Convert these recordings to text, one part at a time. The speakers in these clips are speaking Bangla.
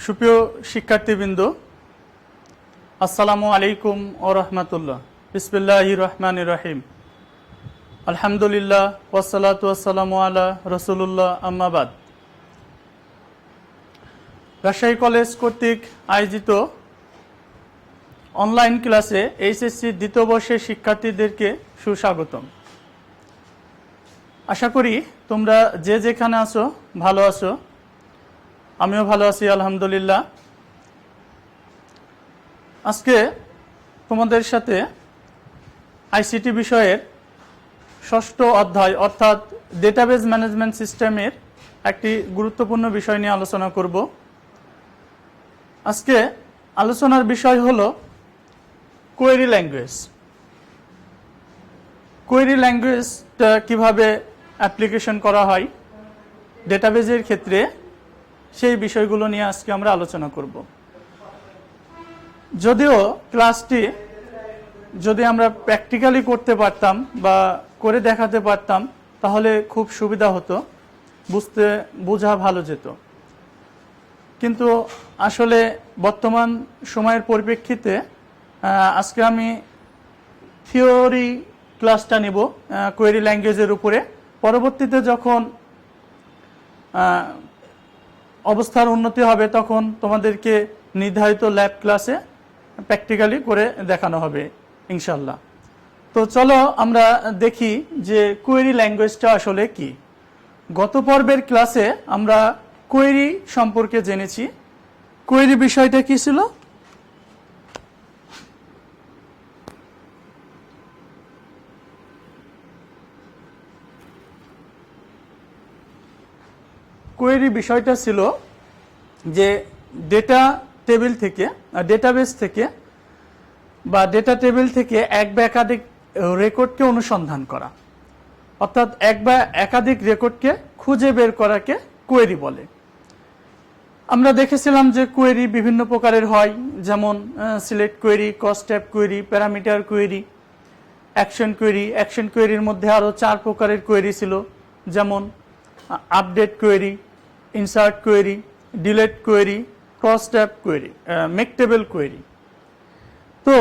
সুপ্রিয় শিক্ষার্থীবৃন্দ, আসসালামু আলাইকুম ও রহমতুল্লাহ। বিসমিল্লাহির রহমানির রহিম। আলহামদুলিল্লাহ ওয়াসসালাতু ওয়াসসালামু আলা রাসূলুল্লাহ, আম্মা বাদ। রাজশাহী কলেজ কর্তৃক আয়োজিত অনলাইন ক্লাসে এইচএসসি দ্বিতীয় বর্ষের শিক্ষার্থীদেরকে সুস্বাগতম। আশা করি তোমরা যে যেখানে আছো ভালো আছো, আমিও ভালো আছি আলহামদুলিল্লাহ। আজকে তোমাদের সাথে আইসিটি বিষয়ের ষষ্ঠ অধ্যায় অর্থাৎ ডেটাবেজ ম্যানেজমেন্ট সিস্টেমের একটি গুরুত্বপূর্ণ বিষয় নিয়ে আলোচনা করব। আজকে আলোচনার বিষয় হলো কোয়েরি ল্যাঙ্গুয়েজ। কোয়েরি ল্যাঙ্গুয়েজটা কিভাবে অ্যাপ্লিকেশন করা হয় ডেটাবেজের ক্ষেত্রে, সেই বিষয়গুলো নিয়ে আজকে আমরা আলোচনা করব। যদিও ক্লাসটি যদি আমরা প্র্যাকটিক্যালি করতে পারতাম বা করে দেখাতে পারতাম তাহলে খুব সুবিধা হতো, বোঝা ভালো যেত। কিন্তু আসলে বর্তমান সময়ের পরিপ্রেক্ষিতে আজকে আমি থিওরি ক্লাসটা নিব কোয়েরি ল্যাঙ্গুয়েজের উপরে। পরবর্তীতে যখন অবস্থার উন্নতি হবে তখন তোমাদেরকে নির্ধারিত ল্যাব ক্লাসে প্র্যাকটিক্যালি করে দেখানো হবে ইনশাল্লাহ। তো চলো আমরা দেখি যে কোয়েরি ল্যাঙ্গুয়েজটা আসলে কি। গত পর্বের ক্লাসে আমরা কোয়েরি সম্পর্কে জেনেছি। কোয়েরি বিষয়টা কি ছিল? কোয়েরি বিষয়টা ছিল যে ডেটা টেবিল থেকে, ডেটাবেস থেকে বা ডেটা টেবিল থেকে এক বা একাধিক রেকর্ডকে অনুসন্ধান করা, অর্থাৎ এক বা একাধিক রেকর্ডকে খুঁজে বের করাকে কোয়েরি বলে। আমরা দেখেছিলাম যে কোয়েরি বিভিন্ন প্রকারের হয়, যেমন সিলেক্ট কোয়েরি, কস্ট tab query, parameter query, action query. Action কোয়েরির মধ্যে আরও 4 প্রকারের কোয়েরি ছিল, যেমন update query, insert query, delete query, cross tab query, make table query. তো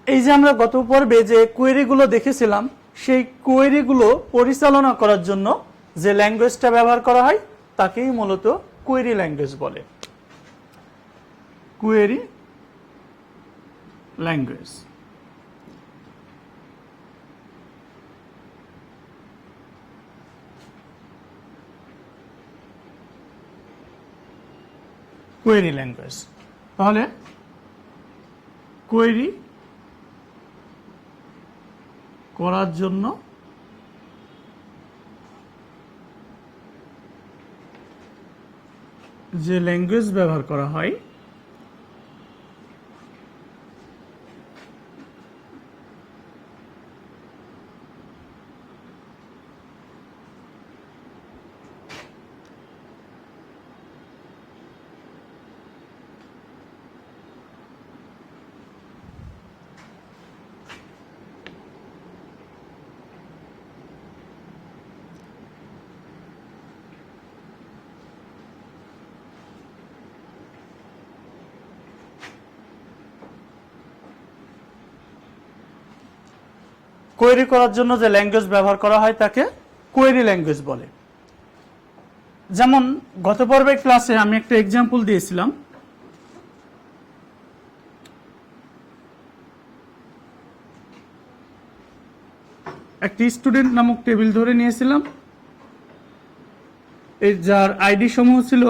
এই যে আমরা গত পর্বে যে কোয়েরিগুলো দেখেছিলাম, সেই কোয়েরিগুলো পরিচালনা করার জন্য যে ল্যাঙ্গুয়েজটা ব্যবহার করা হয় তাকেই মূলত কোয়েরি ল্যাঙ্গুয়েজ বলে। Query language. Query language. তাহলে কোয়েরি করার জন্য যে ল্যাঙ্গুয়েজ ব্যবহার করা হয় কোয়েরি করার জন্য যে ল্যাঙ্গুয়েজ ব্যবহার করা হয় তাকে কোয়েরি ল্যাঙ্গুয়েজ বলে। যেমন গত পর্বের ক্লাসে আমি একটা এক্সাম্পল দিয়েছিলাম। একটি স্টুডেন্ট নামক টেবিল ধরে নিয়েছিলাম, এই যার আইডি সমূহ ছিল,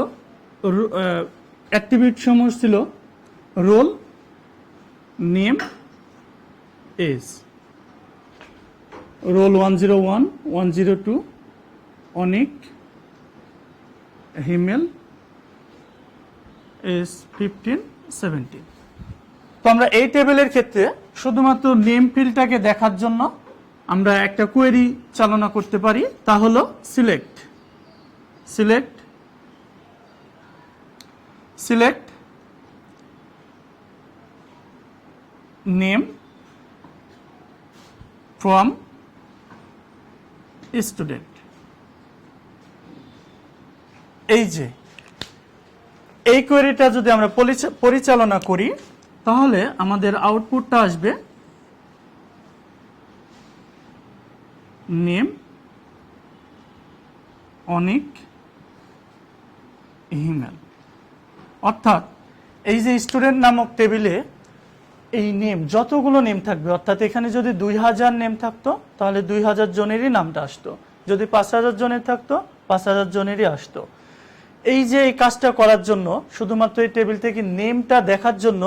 অ্যাট্রিবিউট সমূহ ছিল role, name, age. Role 101, 102, Anik, হিমেল, এজ 15, 17। তো আমরা এই টেবিলের ক্ষেত্রে শুধুমাত্র নেম ফিল্ডটাকে দেখার জন্য আমরা একটা কোয়েরি চালনা করতে পারি, তা হলো সিলেক্ট নেম ফ্রম স্টুডেন্ট। এই যে এই কোয়েরিটা যদি আমরা পরিচালনা করি তাহলে আমাদের আউটপুটটা আসবে নেম অনিক ইমেল। অর্থাৎ এই যে স্টুডেন্ট নামক টেবিলে এই নেম, যতগুলো নেম থাকবে, অর্থাৎ এখানে যদি 2000 নেম থাকতো তাহলে 2000 জনেরই নামটা আসতো, যদি 5000 জনের থাকতো 5000 জনেরই আসতো। এই যে এই কাজটা করার জন্য শুধুমাত্র এই টেবিল থেকে নেমটা দেখার জন্য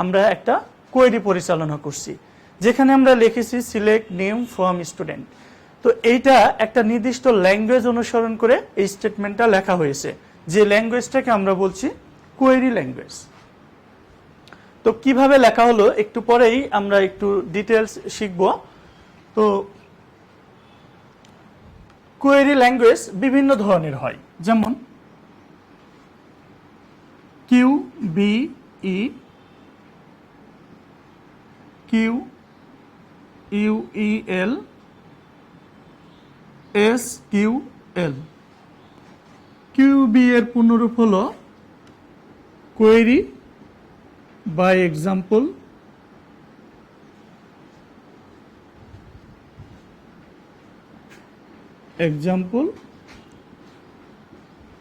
আমরা একটা কোয়েরি পরিচালনা করছি, যেখানে আমরা লিখেছি সিলেক্ট নেম ফ্রম স্টুডেন্ট। তো এইটা একটা নির্দিষ্ট ল্যাঙ্গুয়েজ অনুসরণ করে এই স্টেটমেন্টটা লেখা হয়েছে, যে ল্যাঙ্গুয়েজটাকে আমরা বলছি কোয়েরি ল্যাঙ্গুয়েজ। তো কিভাবে লেখা হলো একটু পরেই আমরা একটু ডিটেলস শিখব। তো কোয়েরি ল্যাঙ্গুয়েজ বিভিন্ন ধরনের হয়, যেমন QBE, QUEL, SQL। QB এর পূর্ণরূপ হলো কোয়েরি বাই এক্সাম্পল,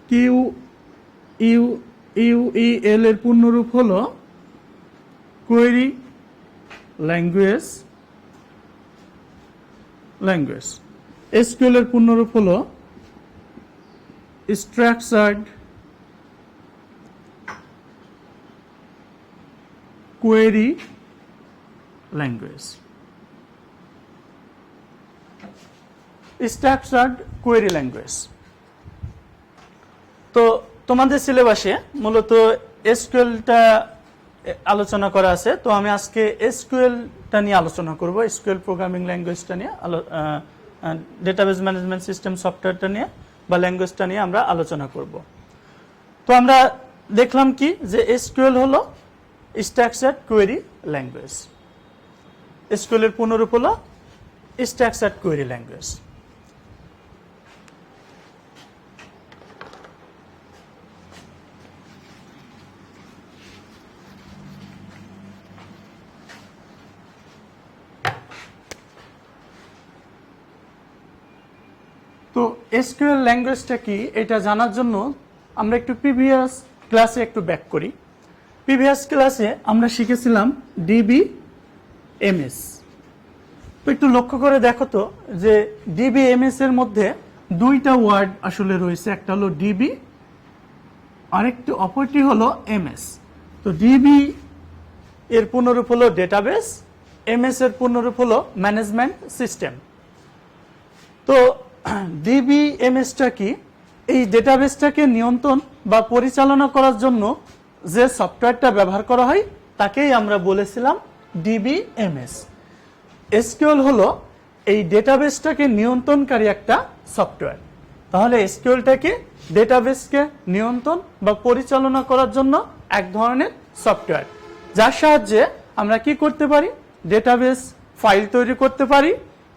QUEL এর পূর্ণরূপ হলো কোয়েরি ল্যাঙ্গুয়েজ। SQL এর পূর্ণরূপ হলো structured query language. Structured query language. তো তোমাদের সিলেবাসে মূলত এসকিউএলটা আলোচনা করা আছে, তো আমি আজকে এসকিউএলটা নিয়ে আলোচনা করব, এসকিউএল প্রোগ্রামিং ল্যাঙ্গুয়েজটা নিয়ে, ডেটাবেজ ম্যানেজমেন্ট সিস্টেম সফটওয়্যারটা নিয়ে বা ল্যাঙ্গুয়েজটা নিয়ে আমরা আলোচনা করব। তো আমরা দেখলাম কি যে এসকিউএল হলো স্ট্রাকচার্ড কোয়েরি ল্যাঙ্গুয়েজ। এসকিউএল এর পূর্ণরূপ হলো স্ট্রাকচার্ড কোয়েরি ল্যাঙ্গুয়েজ। তো এসকিউএল ল্যাঙ্গুয়েজটা কি এটা জানার জন্য আমরা একটু প্রিভিয়াস ক্লাসে একটু ব্যাক করি। প্রিভিয়াস ক্লাসে আমরা শিখেছিলাম DBMS। তো একটু লক্ষ্য করে দেখো তো যে DBMS এর মধ্যে দুইটা ওয়ার্ড আসলে রয়েছে, একটা হলো ডিবি, আরেকটি অপরটি হলো এমএস। তো ডিবি এর পূর্ণরূপ হলো ডেটাবেস, এমএস এর পূর্ণরূপ হলো ম্যানেজমেন্ট সিস্টেম। তো ডিবিএমএসটা কি? এই ডেটাবেসটাকে নিয়ন্ত্রণ বা পরিচালনা করার জন্য যে সফটওয়্যারটা ব্যবহার করা হয় তাকেই আমরা বলেছিলাম ডিবিএমএস। এসকিউএল হলো এই ডেটাবেসটাকে নিয়ন্ত্রণকারী একটা সফটওয়্যার। তাহলে এসকিউএলটাকে ডেটাবেসকে নিয়ন্ত্রণ বা পরিচালনা করার জন্য এক ধরনের সফটওয়্যার, যার সাহায্যে আমরা কি করতে পারি? ডেটাবেস ফাইল তৈরি করতে পারি,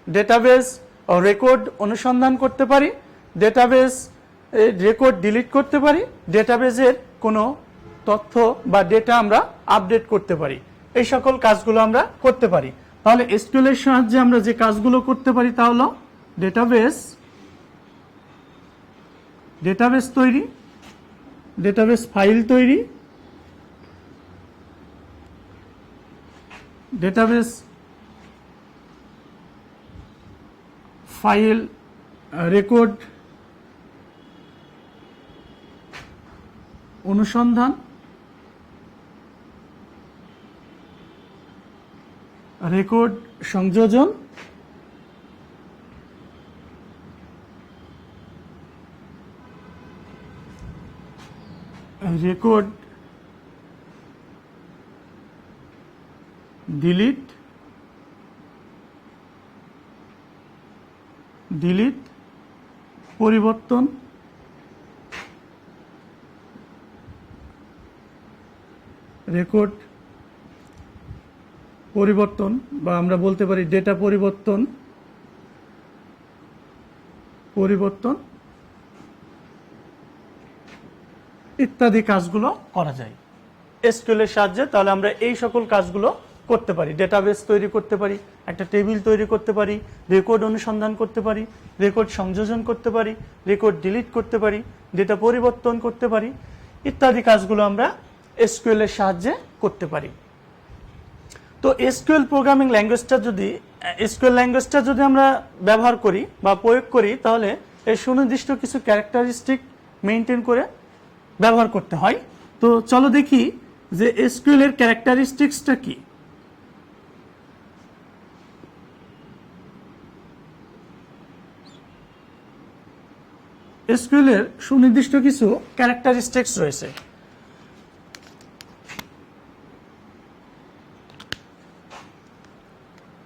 ডেটাবেস রেকর্ড অনুসন্ধান করতে পারি, ডেটাবেস রেকর্ড ডিলিট করতে পারি, ডেটাবেসের কোনো তথ্য বা ডেটা আমরা আপডেট করতে পারি। এই সকল কাজগুলো আমরা করতে পারি। তাহলে এসকিউএল এর সাহায্যে আমরা যে কাজগুলো করতে পারি তা হলো ডেটাবেস তৈরি, ডেটাবেস ফাইল তৈরি, ডেটাবেস ফাইল রেকর্ড অনুসন্ধান, রেকর্ড সংযোজন, রেকর্ড ডিলিট, পরিবর্তন, রেকর্ড পরিবর্তন বা আমরা বলতে পারি ডেটা পরিবর্তন, ইত্যাদি কাজগুলো করা যায় এসকিউএল এর সাহায্যে। তাহলে আমরা এই সকল কাজগুলো করতে পারি, ডেটাবেস তৈরি করতে পারি, একটা টেবিল তৈরি করতে পারি, রেকর্ড অনুসন্ধান করতে পারি, রেকর্ড সংযোজন করতে পারি, রেকর্ড ডিলিট করতে পারি, ডেটা পরিবর্তন করতে পারি, ইত্যাদি কাজগুলো আমরা এসকিউএল এর সাহায্যে করতে পারি। তো এসকিউএল প্রোগ্রামিং ল্যাঙ্গুয়েজটা যদি আমরা ব্যবহার করি বা প্রয়োগ করি, তাহলে এর সুনির্দিষ্ট কিছু ক্যারেক্টারিস্টিক মেনটেন করে ব্যবহার করতে হয়। তো চলো দেখি যে এসকিউএল এর ক্যারেক্টারিস্টিক্সটা কি। এসকিউএল এর সুনির্দিষ্ট কিছু ক্যারেক্টারিস্টিক্স রয়েছে।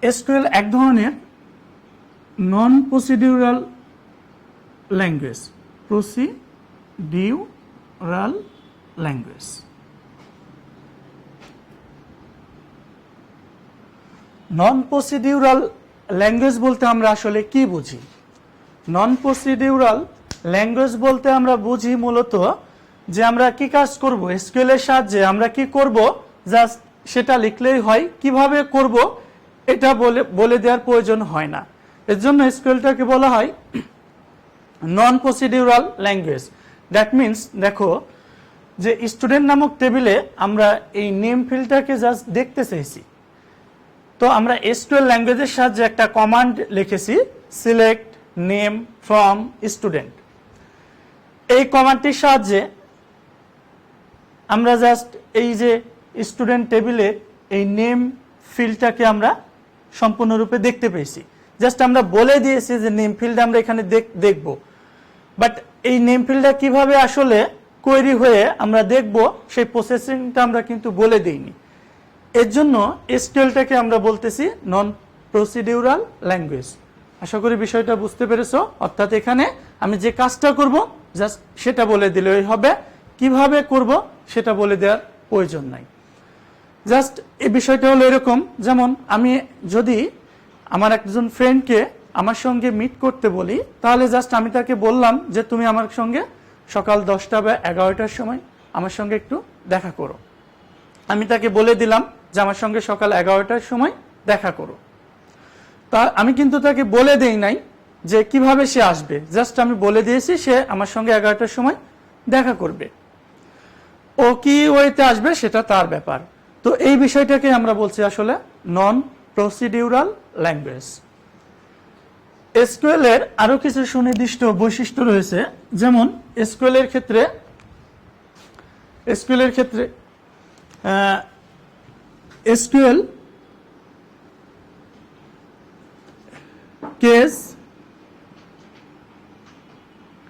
এসকিউএল এক ধরনের নন প্রসিডিউরাল ল্যাঙ্গুয়েজ, প্রসিডিউরাল ল্যাঙ্গুয়েজ। নন প্রসিডিউরাল ল্যাঙ্গুয়েজ বলতে আমরা আসলে কি বুঝি? নন প্রসিডিউরাল ল্যাঙ্গুয়েজ বলতে আমরা বুঝি মূলত যে আমরা কি কাজ করব, এসকিউএল এর সাহায্যে আমরা কি করব জাস্ট সেটা লিখলেই হয়, কিভাবে করব এটা বলে দেওয়ার প্রয়োজন হয় না। এর জন্য এসকিউএলটাকে বলা হয় নন প্রসিডিউরাল ল্যাঙ্গুয়েজ। দ্যাট মিনস দেখো যে স্টুডেন্ট নামক টেবিলে আমরা এই নেম ফিল্ডটাকে জাস্ট দেখতে চাইছি, তো আমরা এসকিউএল ল্যাঙ্গুয়েজের সাহায্যে একটা কমান্ড লিখেছি, সিলেক্ট নেম ফ্রম স্টুডেন্ট। এই কমান্ডটির সাহায্যে আমরা জাস্ট এই যে স্টুডেন্ট টেবিলে এই নেম ফিল্ডটাকে আমরা সম্পূর্ণরূপে দেখতে পেয়েছি। জাস্ট আমরা বলে দিয়েছি যে নেম ফিল্ড আমরা এখানে দেখব, বাট এই নেম ফিল্ডটা কিভাবে আসলে কোয়েরি হয়ে আমরা দেখব সেই প্রসেসিংটা আমরা কিন্তু বলে দিইনি। এর জন্য এসকিউএলটাকে আমরা বলতেছি নন প্রসিডিউরাল ল্যাঙ্গুয়েজ। আশা করি বিষয়টা বুঝতে পেরেছো। অর্থাৎ এখানে আমি যে কাজটা করব জাস্ট সেটা বলে দিলেই হবে, কিভাবে করব সেটা বলে দেওয়ার প্রয়োজন নাই। জাস্ট এই বিষয়টা হলো এরকম, যেমন আমি যদি আমার একজন ফ্রেন্ডকে আমার সঙ্গে মিট করতে বলি, তাহলে জাস্ট আমি তাকে বললাম যে তুমি আমার সঙ্গে সকাল 10টা বা 11টার সময় আমার সঙ্গে একটু দেখা করো। আমি তাকে বলে দিলাম যে আমার সঙ্গে সকাল 11টার সময় দেখা করো। তা আমি কিন্তু তাকে বলে দেই নাই যে কিভাবে সে আসবে, জাস্ট আমি বলে দিয়েছি সে আমার সঙ্গে 11টার সময় দেখা করবে। ও কি ওয়েতে আসবে সেটা তার ব্যাপার। তো এই বিষয়টাকে আমরা বলছি আসলে নন প্রসিডিউরাল ল্যাঙ্গুয়েজ। এসকিউএল এর আরো কিছু সুনির্দিষ্ট বৈশিষ্ট্য রয়েছে, যেমন এসকিউএল এর ক্ষেত্রে এসকিউএল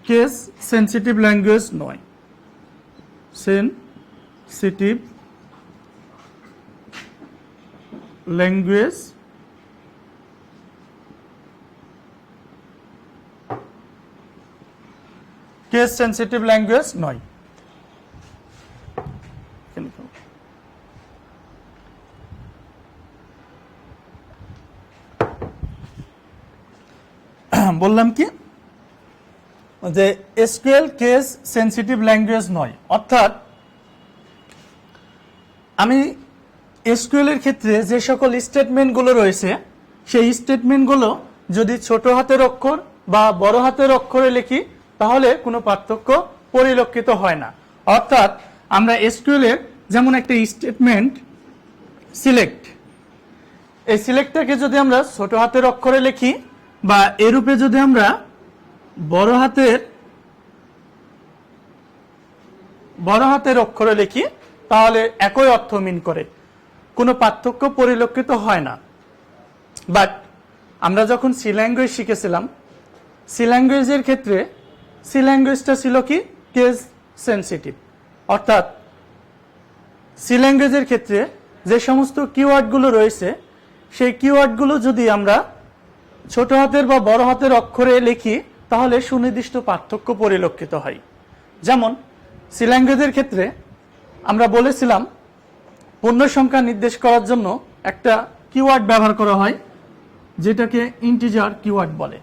কেস সেনসিটিভ ল্যাঙ্গুয়েজ নয়। Sensitive language case sensitive language নয়। বললাম কি যে এসকিউএল কেস সেনসিটিভ ল্যাঙ্গুয়েজ নয়, অর্থাৎ আমি এসকিউএল এর ক্ষেত্রে যে সকল স্টেটমেন্টগুলো রয়েছে সেই স্টেটমেন্টগুলো যদি ছোট হাতের অক্ষর বা বড় হাতের অক্ষরে লিখি তাহলে কোনো পার্থক্য পরিলক্ষিত হয় না। অর্থাৎ আমরা এসকিউএল এর যেমন একটা স্টেটমেন্ট সিলেক্ট, এই সিলেক্টটাকে যদি আমরা ছোট হাতের অক্ষরে লিখি বা এরূপে যদি আমরা বড় হাতের অক্ষরে লিখি তাহলে একই অর্থ মিন করে, কোনো পার্থক্য পরিলক্ষিত হয় না। বাট আমরা যখন সি ল্যাঙ্গুয়েজ শিখেছিলাম, সি ল্যাঙ্গুয়েজের ক্ষেত্রে সি ল্যাঙ্গুয়েজটা ছিল কি কেস সেনসিটিভ, অর্থাৎ সি ল্যাঙ্গুয়েজের ক্ষেত্রে যে সমস্ত কিওয়ার্ডগুলো রয়েছে সেই কিওয়ার্ডগুলো যদি আমরা ছোট হাতের বা বড় হাতের অক্ষরে লিখি তাহলে সুনির্দিষ্ট পার্থক্য পরিলক্ষিত হয়। যেমন সি ল্যাঙ্গুয়েজের ক্ষেত্রে আমরা বলেছিলাম পূর্ণ সংখ্যা নির্দেশ করার জন্য একটা কিওয়ার্ড ব্যবহার করা হয় যেটাকে ইন্টিজার কিওয়ার্ড বলে।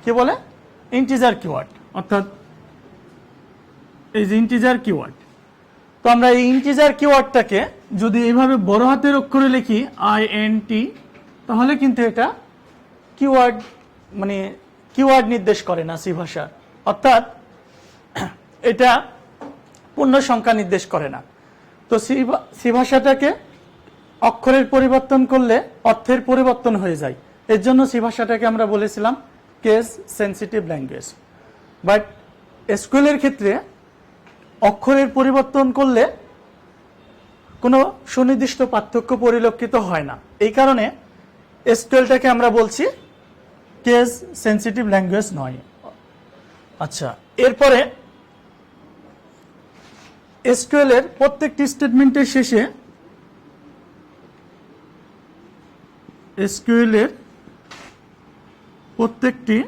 কি বলে? Integer keyword. অর্থাৎ এই যে ইন্টিজার কিওয়ার্ড, তো আমরা এই ইন্টিজার কিওয়ার্ডটাকে যদি এইভাবে বড় হাতের অক্ষরে লিখি INT, তাহলে কিন্তু এটা কিওয়ার্ড মানে কিওয়ার্ড নির্দেশ করে না সি ভাষা, অর্থাৎ এটা পূর্ণ সংখ্যা নির্দেশ করে না। তো সি ভাষাটাকে অক্ষরের পরিবর্তন করলে অর্থের পরিবর্তন হয়ে যায়, এর জন্য সি ভাষাটাকে আমরা বলেছিলাম case sensitive language. But SQL এর ক্ষেত্রে অক্ষরের পরিবর্তন করলে কোনো সুনির্দিষ্ট পার্থক্য পরিলক্ষিত হয় না, এই কারণে এসকিউএলটাকে আমরা বলছি কেস সেন্সিটিভ ল্যাঙ্গুয়েজ নয়। আচ্ছা, এরপরে এসকিউএল এর প্রত্যেকটি স্টেটমেন্টের শেষে এসকিউএল এর প্রত্যেকটি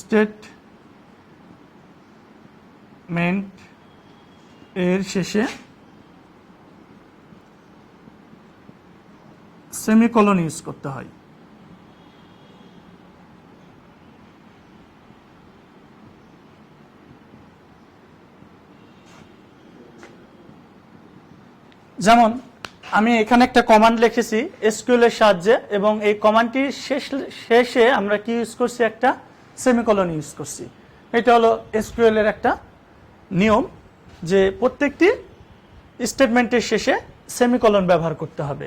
স্টেটমেন্ট এর শেষে সেমিকোলন ইউজ করতে হয়। যেমন আমি এখানে একটা কমান্ড লিখেছি এসকিউএল এর সাহায্যে, এবং এই কমান্ডটির শেষে আমরা কি ইউজ করছি, একটা সেমিকোলন ইউজ করছি। এটা হলো এসকিউএল এর একটা নিয়ম যে প্রত্যেকটি স্টেটমেন্টের শেষে সেমিকোলন ব্যবহার করতে হবে।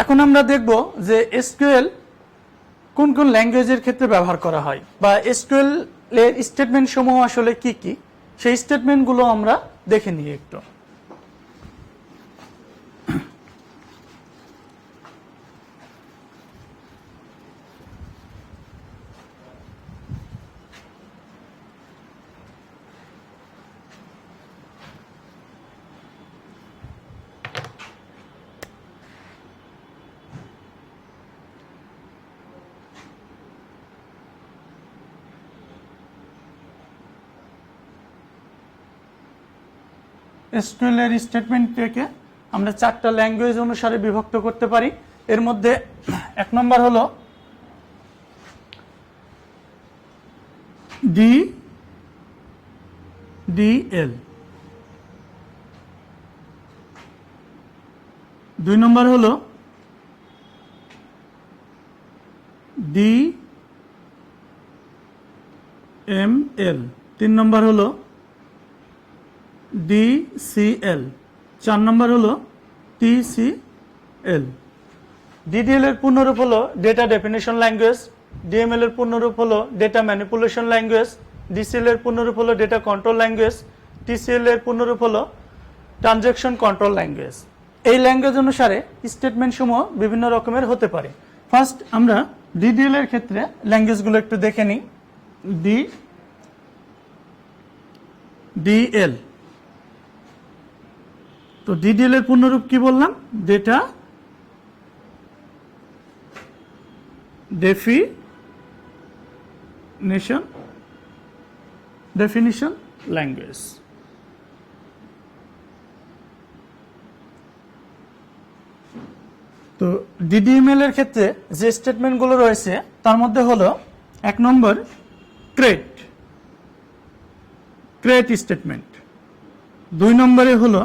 এখন আমরা দেখব যে এসকিউএল কোন কোন ল্যাঙ্গুয়েজের ক্ষেত্রে ব্যবহার করা হয়, বা এসকিউএল এর স্টেটমেন্ট সমূহ আসলে কি কি, সেই স্টেটমেন্টগুলো আমরা দেখে নিই একটু। এসকিউএল এর স্টেটমেন্টটাকে আমরা 4টা ল্যাঙ্গুয়েজ অনুসারে বিভক্ত করতে পারি। এর মধ্যে 1 নম্বর হলো DDL, 2 নম্বর হলো DML, 3 নম্বর হলো DCL, 4 নম্বর হলো TCL। DDL এর পূর্ণরূপ হলো ডেটা ডেফিনেশন ল্যাঙ্গুয়েজ, DML এর পূর্ণরূপ হলো ডেটা ম্যানিপুলেশন ল্যাঙ্গুয়েজ, DCL এর পূর্ণরূপ হলো ডেটা কন্ট্রোল ল্যাঙ্গুয়েজ, TCL এর পূর্ণরূপ হলো ট্রানজ্যাকশন কন্ট্রোল ল্যাঙ্গুয়েজ। এই ল্যাঙ্গুয়েজ অনুসারে স্টেটমেন্ট সমূহ বিভিন্ন রকমের হতে পারে। ফার্স্ট আমরা DDL এর ক্ষেত্রে ল্যাঙ্গুয়েজগুলো একটু দেখে নিই। DL, তো DDL এর পূর্ণরূপ কি বললাম, ডেটা ডেফিনিশন ল্যাঙ্গুয়েজ। তো DDML এর ক্ষেত্রে যে স্টেটমেন্টগুলো রয়েছে তার মধ্যে হলো 1 নম্বর ক্রিয়েট স্টেটমেন্ট, 2 নম্বরে হলো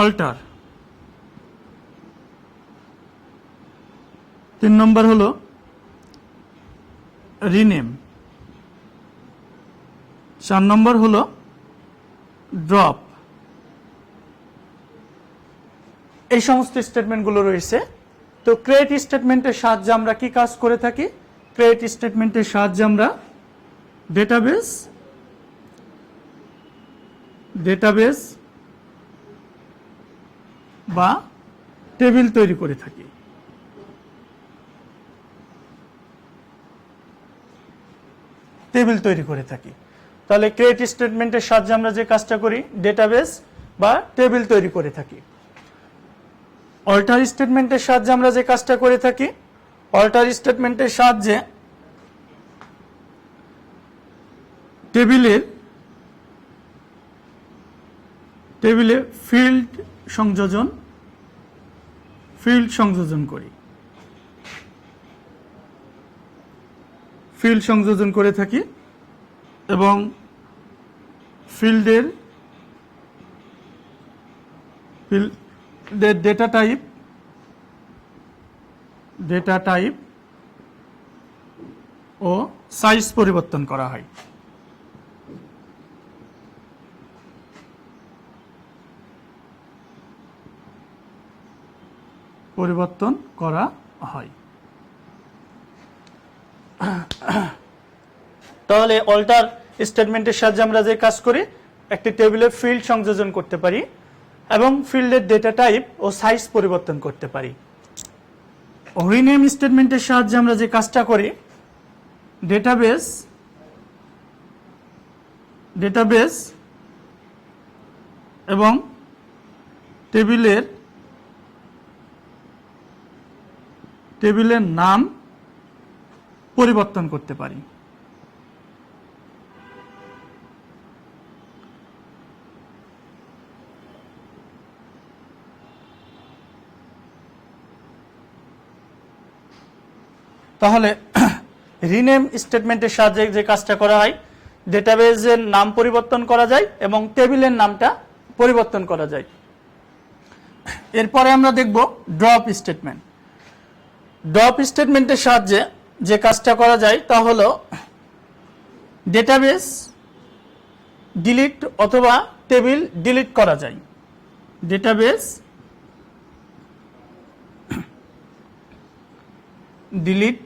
অল্টার, 3 নম্বর হলো রিনেম, 4 নম্বর হলো ড্রপ। এই সমস্ত স্টেটমেন্টগুলো রয়েছে। তো ক্রিয়েট স্টেটমেন্টের সাহায্যে আমরা কি কাজ করে থাকি, ক্রিয়েট স্টেটমেন্টের সাহায্যে আমরা ডেটাবেস বা টেবিল তৈরি করে থাকি। তাহলে ক্রিয়েট স্টেটমেন্টের সাহায্যে আমরা যে কাজটা করি, ডেটাবেস বা টেবিল তৈরি করে থাকি। অল্টার স্টেটমেন্টের সাহায্যে আমরা যে কাজটা করে থাকি, অল্টার স্টেটমেন্টের সাহায্যে টেবিলে ফিল্ড সংযোজন ফিল্ড সংযোজন করি, ফিল্ড সংযোজন করে থাকি এবং ফিল্ডের ডেটা টাইপ ও সাইজ পরিবর্তন করা হয়। পরিবর্তন করা হয়। তাহলে অল্টার স্টেটমেন্টের সাহায্যে আমরা যে কাজ করি, একটি টেবিলে ফিল্ড সংযোজন করতে পারি এবং ফিল্ডের ডেটা টাইপ ও সাইজ পরিবর্তন করতে পারি। রিনেম স্টেটমেন্টের সাহায্যে আমরা যে কাজটা করি, ডেটাবেস এবং টেবিলের নাম পরিবর্তন করতে পারি। তাহলে রিনেম স্টেটমেন্টের সাহায্যে যে কাজটা করা হয়, ডেটাবেজের নাম পরিবর্তন করা যায় এবং টেবিলের নামটা পরিবর্তন করা যায়। এরপরে আমরা দেখব ড্রপ স্টেটমেন্ট। ড্রপ স্টেটমেন্টের সাহায্যে যে কাজটা করা যায় তা হলো ডেটাবেস ডিলিট অথবা টেবিল ডিলিট করা যায়। ডেটাবেস ডিলিট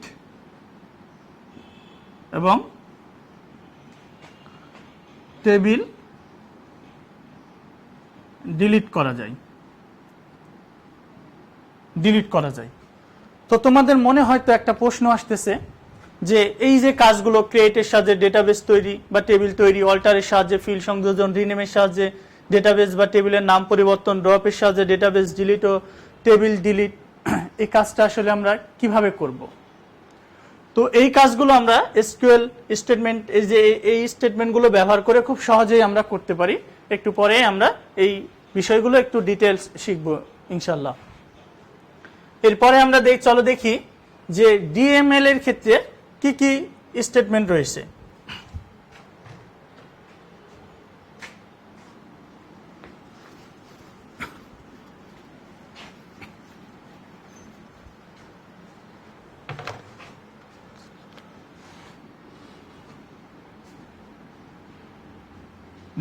এবং টেবিল ডিলিট করা যায়। তো তোমাদের মনে হয়তো একটা প্রশ্ন আসতেছে যে এই যে কাজগুলো, ক্রিয়েটের সাহায্যে ডেটাবেস তৈরি বা টেবিল তৈরি, অল্টারের সাহায্যে ফিল্ড সংযোজন, রিনেমের সাহায্যে ডেটাবেস বা টেবিলের নাম পরিবর্তন, ড্রপের সাহায্যে ডেটাবেস ডিলিট ও টেবিল ডিলিট, এই কাজটা আসলে আমরা কিভাবে করব? তো এই কাজগুলো আমরা এসকিউএল স্টেটমেন্ট, এই স্টেটমেন্টগুলো ব্যবহার করে খুব সহজেই আমরা করতে পারি। একটু পরে আমরা এই বিষয়গুলো একটু ডিটেলস শিখব ইনশাল্লাহ। এরপরে আমরা চলো দেখি যে ডিএমএল এর ক্ষেত্রে কি কি স্টেটমেন্ট রয়েছে।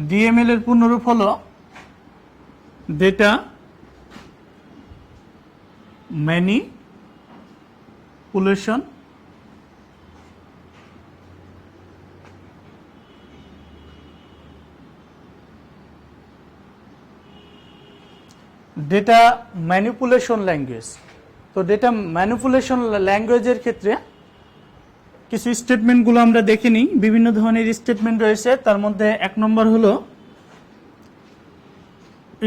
ডিএমএল এর পূর্ণরূপ হলো ডেটা ম্যানিপুলেশন ল্যাঙ্গুয়েজ। তো ডেটা ম্যানিপুলেশন ল্যাঙ্গুয়েজের ক্ষেত্রে কিছু স্টেটমেন্টগুলো আমরা দেখে নিই। বিভিন্ন ধরনের স্টেটমেন্ট রয়েছে, তার মধ্যে এক নম্বর হলো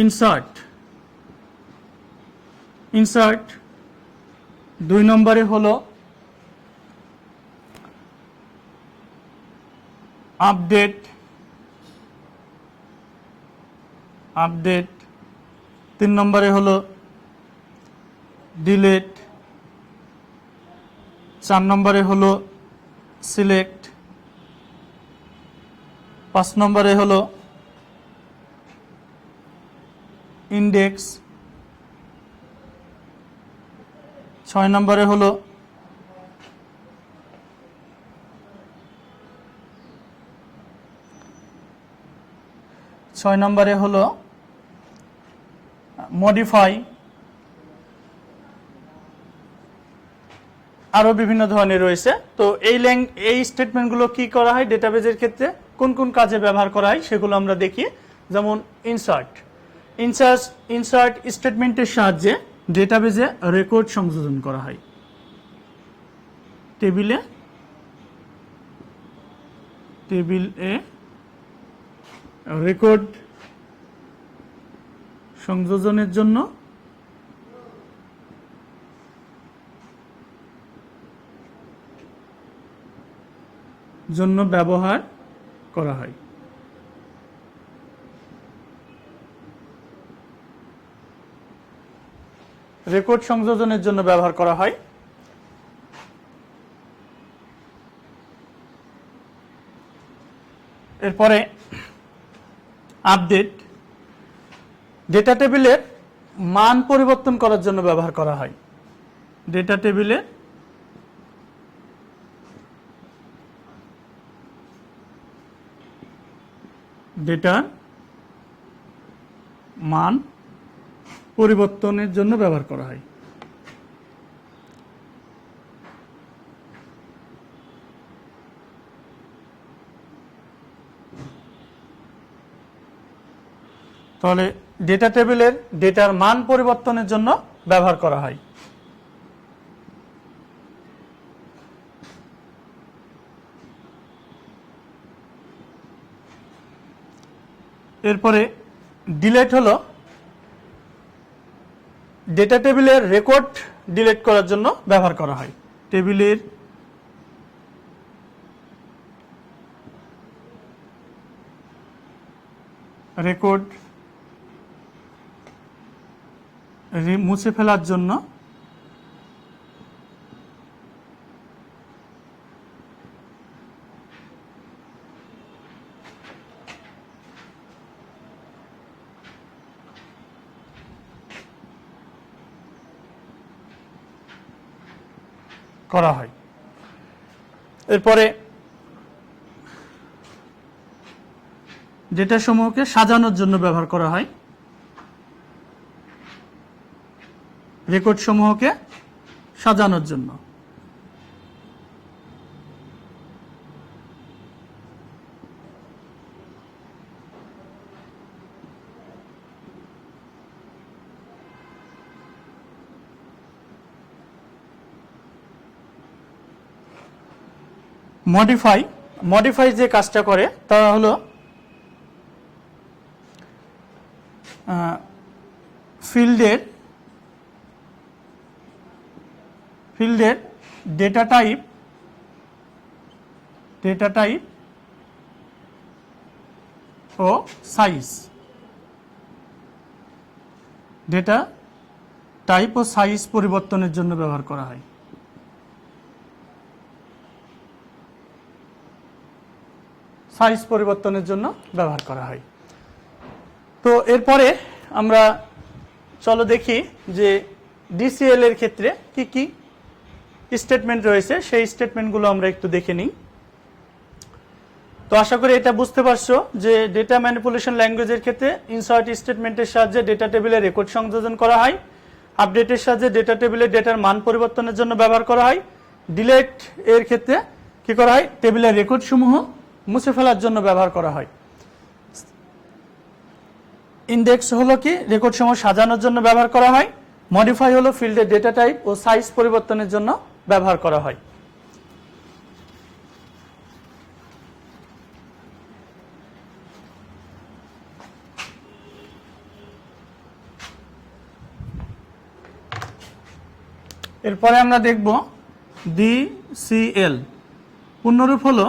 ইনসার্ট, দুই নম্বরে হলো আপডেট, তিন নম্বরে হলো ডিলিট, চার নম্বরে হলো সিলেক্ট, পাঁচ নম্বরে হলো ইন্ডেক্স, ছয় নম্বরে হলো মডিফাই, আরো বিভিন্ন ধরনের রয়েছে। তো এই স্টেটমেন্টগুলো কি করা হয় ডেটাবেজের ক্ষেত্রে, কোন কোন কাজে ব্যবহার করা হয় সেগুলো আমরা দেখি। যেমন ইনসার্ট স্টেটমেন্টের সাহায্যে ডেটাবেজে রেকর্ড সংযোজন করা হয়। টেবিলে রেকর্ড সংযোজনের জন্য ব্যবহার করা হয়। রেকর্ড সংযোজনের জন্য ব্যবহার করা হয়। এরপরে আপডেট, ডেটা টেবিলের মান পরিবর্তন করার জন্য ব্যবহার করা হয়। ডেটা টেবিলে ডেটার মান পরিবর্তনের জন্য ব্যবহার করা হয়। তাহলে ডেটা টেবিলের ডেটার মান পরিবর্তনের জন্য ব্যবহার করা হয়। এরপরে ডিলেট হলো ডেটা টেবিলের রেকর্ড ডিলিট করার জন্য ব্যবহার করা হয়। টেবিলের রেকর্ড মুছে ফেলার জন্য করা হয়। এরপরে ডেটা সমূহকে সাজানোর জন্য ব্যবহার করা হয়। রেকর্ড সমূহকে সাজানোর জন্য। মডিফাই যে কাজটা করে তা হলো ফিল্ডের ডেটা টাইপ ও সাইজ, ডেটা টাইপ ও সাইজ পরিবর্তনের জন্য ব্যবহার করা হয়। সাইজ পরিবর্তনের জন্য ব্যবহার করা হয়। তো এরপরে আমরা চলো দেখি যে ডিসিএল এর ক্ষেত্রে কি কি স্টেটমেন্ট রয়েছে, সেই স্টেটমেন্টগুলো আমরা একটু দেখে নিই। তো আশা করি এটা বুঝতে পারছো যে ডেটা ম্যানিপুলেশন ল্যাঙ্গুয়েজের ক্ষেত্রে ইনসার্ট স্টেটমেন্টের সাহায্যে ডেটা টেবিলে রেকর্ড সংযোজন করা হয়। আপডেটের সাহায্যে ডেটা টেবিলে ডেটার মান পরিবর্তনের জন্য ব্যবহার করা হয়। ডিলিট এর ক্ষেত্রে কি করা হয়, টেবিলের রেকর্ড সমূহ মুছে ফেলার জন্য ব্যবহার করা হয়। ইন্ডেক্স হলো কি, রেকর্ড সমূহ সাজানোর জন্য ব্যবহার করা হয়। মডিফাই হলো ফিল্ডের ডেটা টাইপ ও সাইজ পরিবর্তনের জন্য ব্যবহার করা হয়। এরপরে আমরা দেখব ডিসিএল। পূর্ণরূপ হলো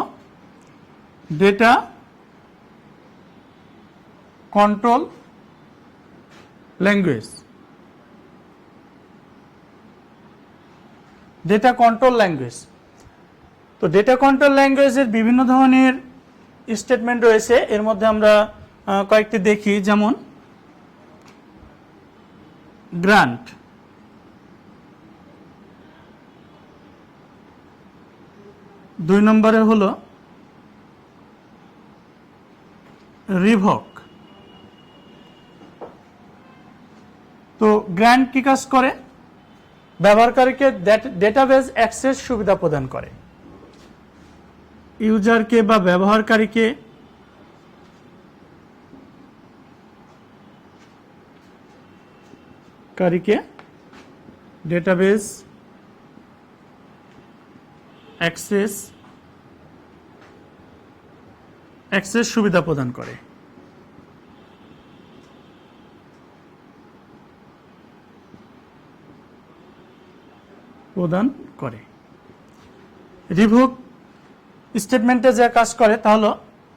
data control language. Data control language, তো ডেটা কন্ট্রোল ল্যাঙ্গুয়েজের বিভিন্ন ধরনের স্টেটমেন্ট রয়েছে। এর মধ্যে আমরা কয়েকটি দেখি, যেমন গ্রান্ট, দুই নম্বরে হলো রিভোক। তো গ্র্যান্ট কি কাজ করে, ব্যবহারকারীকে ডেটাবেজ অ্যাক্সেস সুবিধা প্রদান করে। ইউজারকে বা ব্যবহারকারীকে ডেটাবেজ অ্যাক্সেস সুবিধা প্রদান করে। রিভোক স্টেটমেন্টে যে কাজ করে তা হলো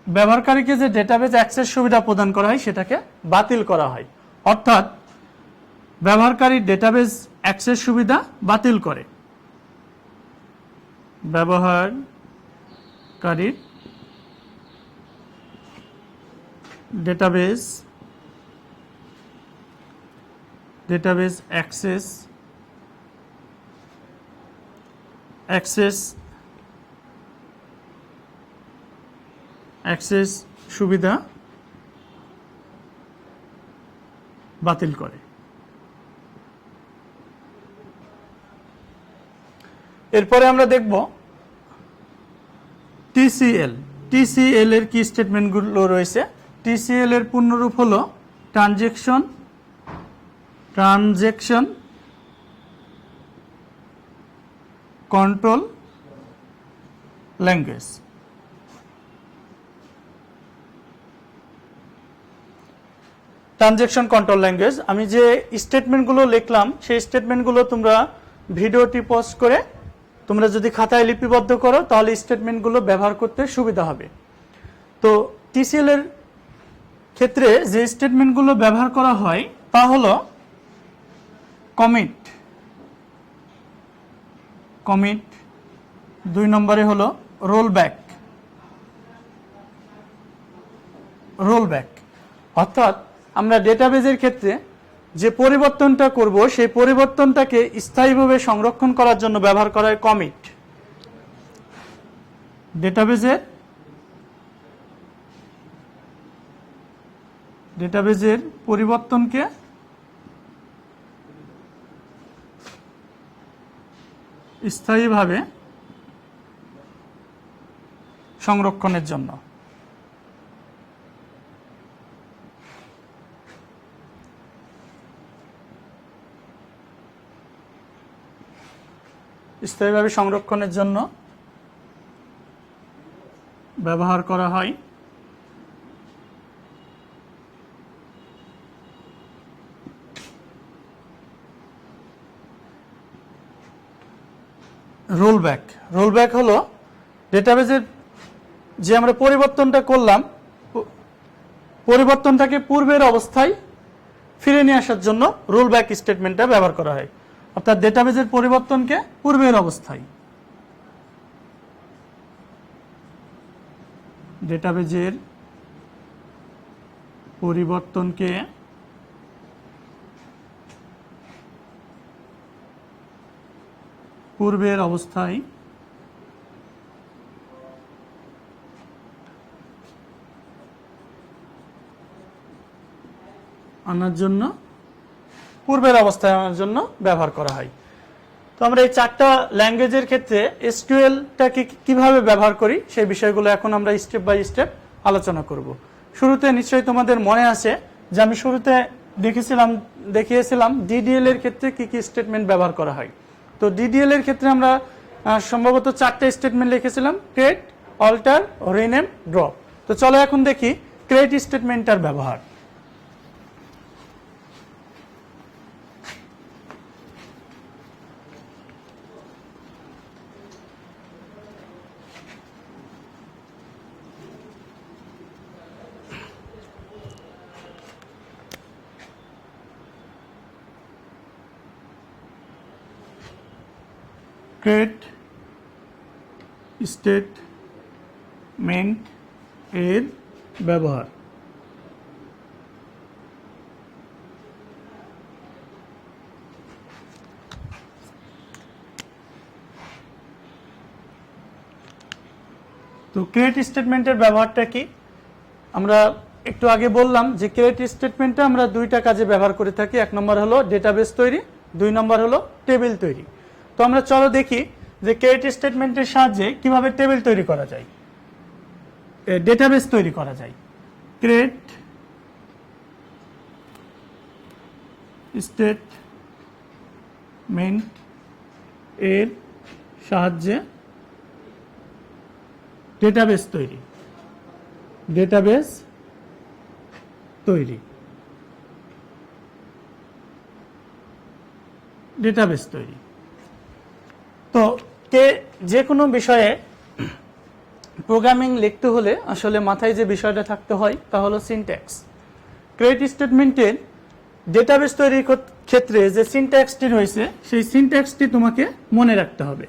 ব্যবহারকারীকে যে ডেটাবেজ অ্যাক্সেস সুবিধা প্রদান করা হয় সেটাকে বাতিল করা হয়। অর্থাৎ ব্যবহারকারীর ডেটাবেজ অ্যাক্সেস সুবিধা বাতিল করে। ব্যবহারকারীর ডেটাবেজ অ্যাক্সেস সুবিধা বাতিল করে। এরপরে আমরা দেখব টিসিএল এর কি স্টেটমেন্টগুলো রয়েছে। টিসিএল এর পূর্ণরূপ হলো transaction control language. Transaction control language, আমি যে স্টেটমেন্টগুলো লিখলাম সেই স্টেটমেন্টগুলো তোমরা ভিডিওটি পজ করে তোমরা যদি খাতায় লিপিবদ্ধ করো তাহলে স্টেটমেন্টগুলো ব্যবহার করতে সুবিধা হবে। তো টিসিএল এর ক্ষেত্রে যে স্টেটমেন্টগুলো ব্যবহার করা হয় তা হলো কমিট, 2 নম্বরে হলো রোলব্যাক। অর্থাৎ আমরা ডেটাবেজের ক্ষেত্রে যে পরিবর্তনটা করব সেই পরিবর্তনটাকে স্থায়ীভাবে সংরক্ষণ করার জন্য ব্যবহার করা হয় কমিট। ডেটাবেজের পরিবর্তনকে স্থায়ীভাবে সংরক্ষণের জন্য। স্থায়ীভাবে সংরক্ষণের জন্য ব্যবহার করা হয় রোলব্যাক হলো ডেটাবেজের যে আমরা পরিবর্তনটা করলাম পরিবর্তনটাকে পূর্বের অবস্থায় ফিরে নিয়ে আসার জন্য রোলব্যাক স্টেটমেন্টটা ব্যবহার করা হয়। অর্থাৎ ডেটাবেজের পরিবর্তনকে পূর্বের অবস্থায় পূর্বের অবস্থায় আনার জন্য ব্যবহার করা হয়। তো আমরা এই 4টা ল্যাঙ্গুয়েজের ক্ষেত্রে এসকিউএলটাকে কিভাবে ব্যবহার করি সেই বিষয়গুলো এখন আমরা স্টেপ বাই স্টেপ আলোচনা করব। শুরুতে নিশ্চয়ই তোমাদের মনে আছে যে আমি শুরুতে দেখিয়েছিলাম ডিডিএল এর ক্ষেত্রে কি কি স্টেটমেন্ট ব্যবহার করা হয়। তো ডিডিএল এর ক্ষেত্রে আমরা সম্ভবত 4টা স্টেটমেন্ট লিখেছিলাম, ক্রিয়েট, অল্টার, রিনেম, ড্রপ। তো চলো এখন দেখি ক্রিয়েট স্টেটমেন্টটার ব্যবহার। ক্রিয়েট স্টেটমেন্ট এর ব্যবহার। তো ক্রিয়েট স্টেটমেন্টের ব্যবহারটা কি? আমরা একটু আগে বললাম যে ক্রিয়েট স্টেটমেন্টটা আমরা 2টা কাজে ব্যবহার করে থাকি। 1 নম্বর হলো ডেটাবেস তৈরি, 2 নম্বর হলো টেবিল তৈরি। তো আমরা চলো দেখি যে ক্রিয়েট স্টেটমেন্টের সাহায্যে কিভাবে টেবিল তৈরি করা যায়, ডেটাবেস তৈরি করা যায়। ক্রিয়েট স্টেটমেন্ট এর সাহায্যে ডেটাবেস তৈরি। তো যে কোনো বিষয়ে প্রোগ্রামিং লিখতে হলে আসলে মাথায় যে বিষয়টা থাকতে হয় তা হলো সিনট্যাক্স। ক্রিয়েট স্টেটমেন্টের ডেটাবেস তৈরির ক্ষেত্রে যে সিনট্যাক্সটি রয়েছে সেই সিনট্যাক্সটি তোমাকে মনে রাখতে হবে।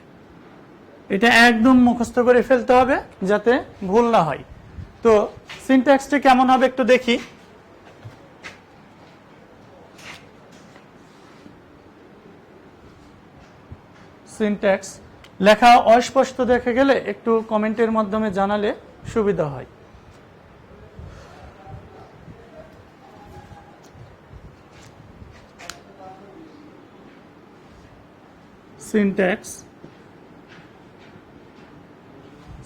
এটা একদম মুখস্থ করে ফেলতে হবে যাতে ভুল না হয়। তো সিনট্যাক্সটি কেমন হবে একটু দেখি। সিনট্যাক্স লেখা অস্পষ্ট দেখে গেলে একটু কমেন্টের মাধ্যমে জানালে সুবিধা হয়। সিনট্যাক্স,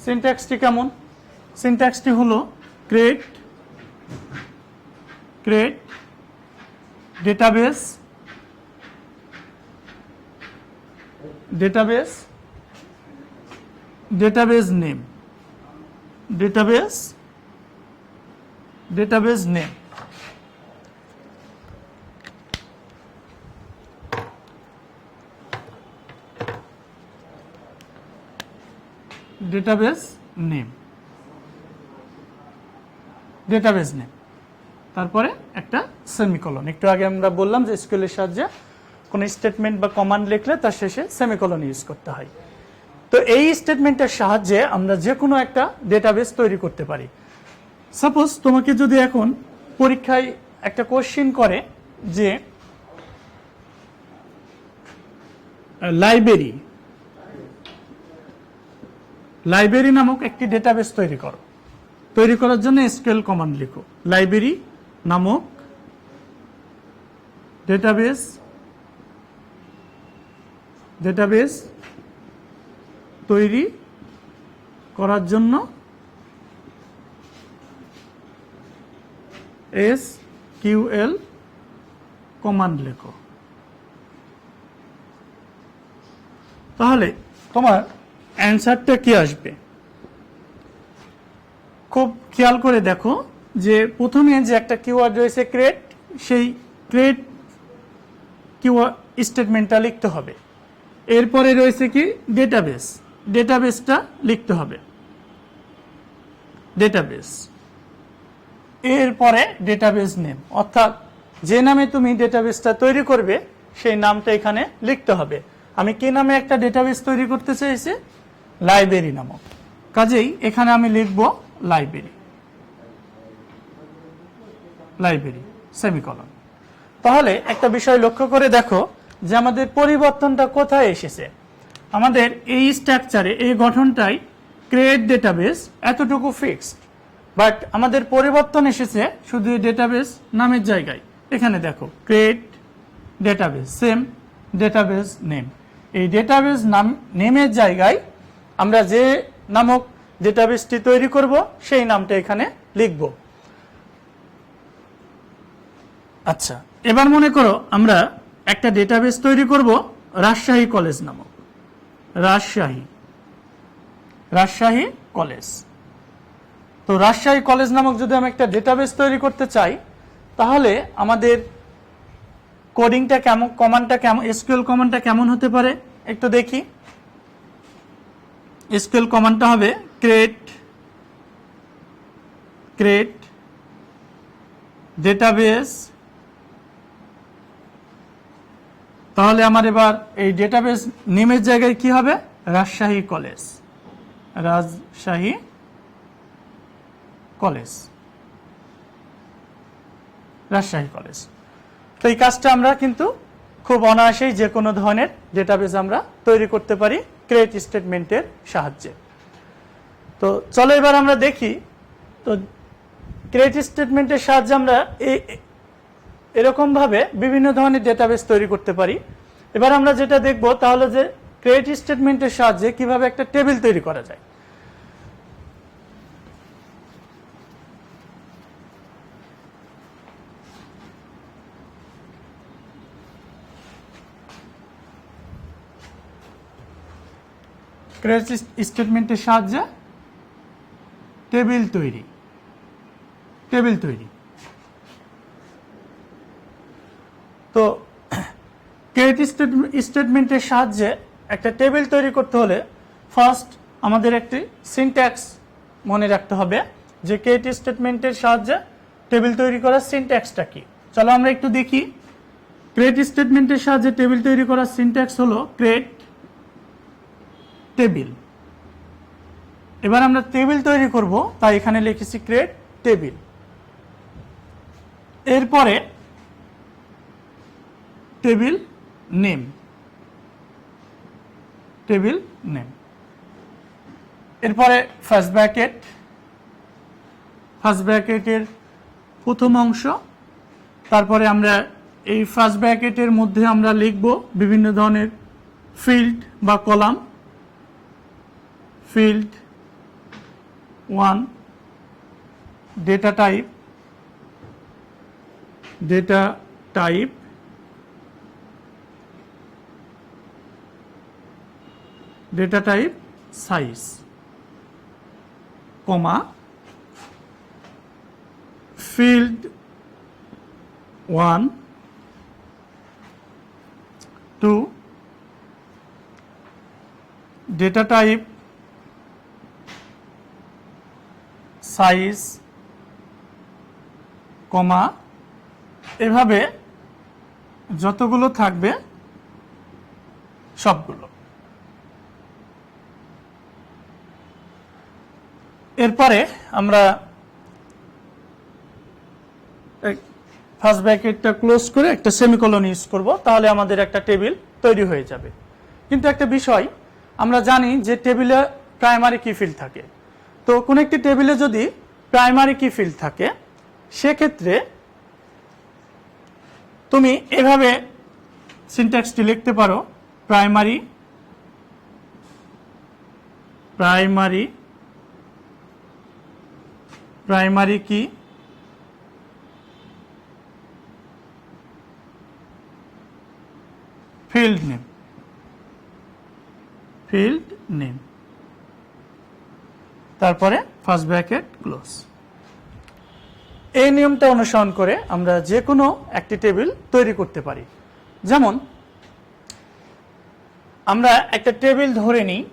সিনট্যাক্সটি কেমন? সিনট্যাক্সটি হলো create database name, database name. Database name, তারপরে একটা সেমিকোলন। একটু আগে আমরা বললাম যে এসকিউএল এর সাহায্যে কোনো স্টেটমেন্ট বা কমান্ড লিখলে তার শেষে সেমিকোলন ইউজ করতে হয়। তো এই স্টেটমেন্টের সাহায্যে আমরা যে কোনো একটা ডেটাবেস তৈরি করতে পারি। সাপোজ তোমাকে যদি এখন পরীক্ষায় একটা কোশ্চিন করে যে লাইব্রেরি নামক একটি ডেটাবেস তৈরি করো, তৈরি করার জন্য এসকিউএল কমান্ড লিখো, লাইব্রেরি নামক ডেটাবেস তৈরি করার জন্য এসকিউএল কমান্ড লেখো। তাহলে তোমার অ্যান্সারটা কি আসবে? খুব খেয়াল করে দেখো যে প্রথমে যে একটা কিওয়ার্ড রয়েছে ক্রিয়েট, সেই ক্রিয়েট কিওয়ার্ড স্টেটমেন্টটা লিখতে হবে। এরপরে রয়েছে কি ডেটাবেসটা লিখতে হবে, ডেটাবেস। এরপরে ডেটাবেস নেম, অর্থাৎ যে নামে তুমি ডেটাবেসটা তৈরি করবে সেই নামটা এখানে লিখতে হবে। আমি কি নামে একটা ডেটাবেস তৈরি করতে চাইছি? লাইব্রেরি নামক। কাজেই এখানে আমি লিখব লাইব্রেরি সেমিকোলন। তাহলে একটা বিষয় লক্ষ্য করে দেখো যে আমাদের পরিবর্তনটা কোথায় এসেছে। আমাদের এই স্ট্রাকচারে, এই গঠনটাই ক্রিয়েট ডেটাবেস এতটুকু ফিক্সড, বাট আমাদের পরিবর্তন এসেছে শুধু ডেটাবেস নামের জায়গায়। এখানে দেখো create database, same database name. এই ডেটাবেস নেমের জায়গায় আমরা যে নামক ডেটাবেসটি তৈরি করব সেই নামটা এখানে লিখব। আচ্ছা, এবার মনে করো আমরা একটা ডেটাবেস তৈরি করব রাজশাহী কলেজ নামক, রাজশাহী কলেজ। তো রাজশাহী কলেজ নামক যদি আমি একটা ডেটাবেস তৈরি করতে চাই, তাহলে আমাদের কোডিংটা কেমন, কমান্ডটা কেমন, এসকিউএল কমান্ডটা কেমন হতে পারে একটু দেখি। এসকিউএল কমান্ডটা হবে ক্রিয়েট ডেটাবেস। তাহলে আমার এবার এই ডেটাবেস নেমের জায়গায় কি হবে? রাজশাহী কলেজ। তো এই কাজটা আমরা কিন্তু খুব অনায়াসেই যে কোনো ধরনের ডেটাবেস আমরা তৈরি করতে পারি ক্রিয়েট স্টেটমেন্টের সাহায্যে। তো চলো এবার আমরা দেখি। তো ক্রিয়েট স্টেটমেন্টের সাহায্যে আমরা এরকম ভাবে বিভিন্ন ধরনের ডেটাবেস তৈরি করতে পারি। এবার আমরা যেটা দেখব তাহলে যে ক্রিয়েট স্টেটমেন্টের সাহায্যে কিভাবে একটা টেবিল তৈরি করা যায়। ক্রিয়েট স্টেটমেন্টের সাহায্যে টেবিল তৈরি। তো ক্রিয়েট স্টেটমেন্টের সাহায্যে একটা টেবিল তৈরি করতে হলে ফার্স্ট আমাদের একটি সিনট্যাক্স মনে রাখতে হবে যে ক্রিয়েট স্টেটমেন্টের সাহায্যে টেবিল তৈরি করার সিনট্যাক্সটা কি। চলো আমরা একটু দেখি। ক্রিয়েট স্টেটমেন্টের সাহায্যে টেবিল তৈরি করার সিনট্যাক্স হলো ক্রিয়েট টেবিল। এবার আমরা টেবিল তৈরি করব, তাই এখানে লিখেছি ক্রিয়েট টেবিল। এরপরে টেবিল নেম, টেবিল নেম। এরপরে ফার্স্ট ব্র্যাকেট, ফার্স্ট ব্র্যাকেটের প্রথম অংশ। তারপরে আমরা এই ফার্স্ট ব্র্যাকেটের মধ্যে আমরা লিখব বিভিন্ন ধরনের ফিল্ড বা column. Field 1, data type, data type, data type size, comma, field 1, 2, data type size, comma, এভাবে যতগুলো থাকবে সবগুলো। এরপরে আমরা ফার্স্ট ব্র্যাকেটটা ক্লোজ করে একটা সেমিকোলন ইউজ করব, তাহলে আমাদের একটা টেবিল তৈরি হয়ে যাবে। কিন্তু একটা বিষয়, আমরা জানি যে টেবিলে প্রাইমারি কি ফিল্ড থাকে। তো কোন একটি টেবিলে যদি প্রাইমারি কি ফিল্ড থাকে, সেক্ষেত্রে তুমি এভাবে সিনট্যাক্সটি লিখতে পারো, প্রাইমারি, প্রাইমারি, প্রাইমারি কি ফিল্ড নেম, ফিল্ড নেম, তারপরে ফার্স্ট ব্র্যাকেট ক্লোজ। এই নিয়মটা অনুসরণ করে আমরা যে কোনো একটি টেবিল তৈরি করতে পারি। যেমন আমরা একটা টেবিল ধরে নিই,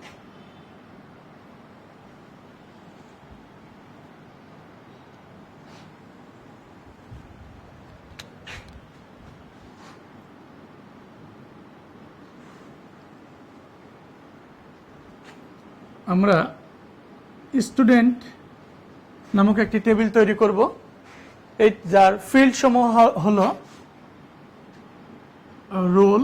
আমরা স্টুডেন্ট নামক একটি টেবিল তৈরি করব, এই যার ফিল্ড সমূহ হলো roll,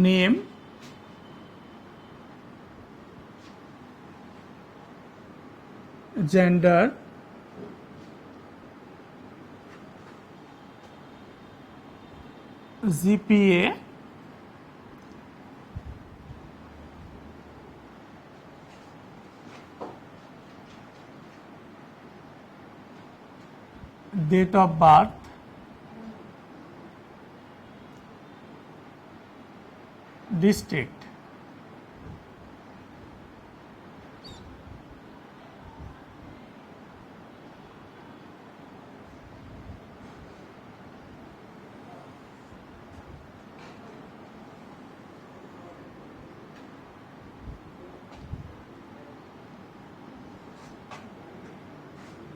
name, gender, GPA, date of birth, district,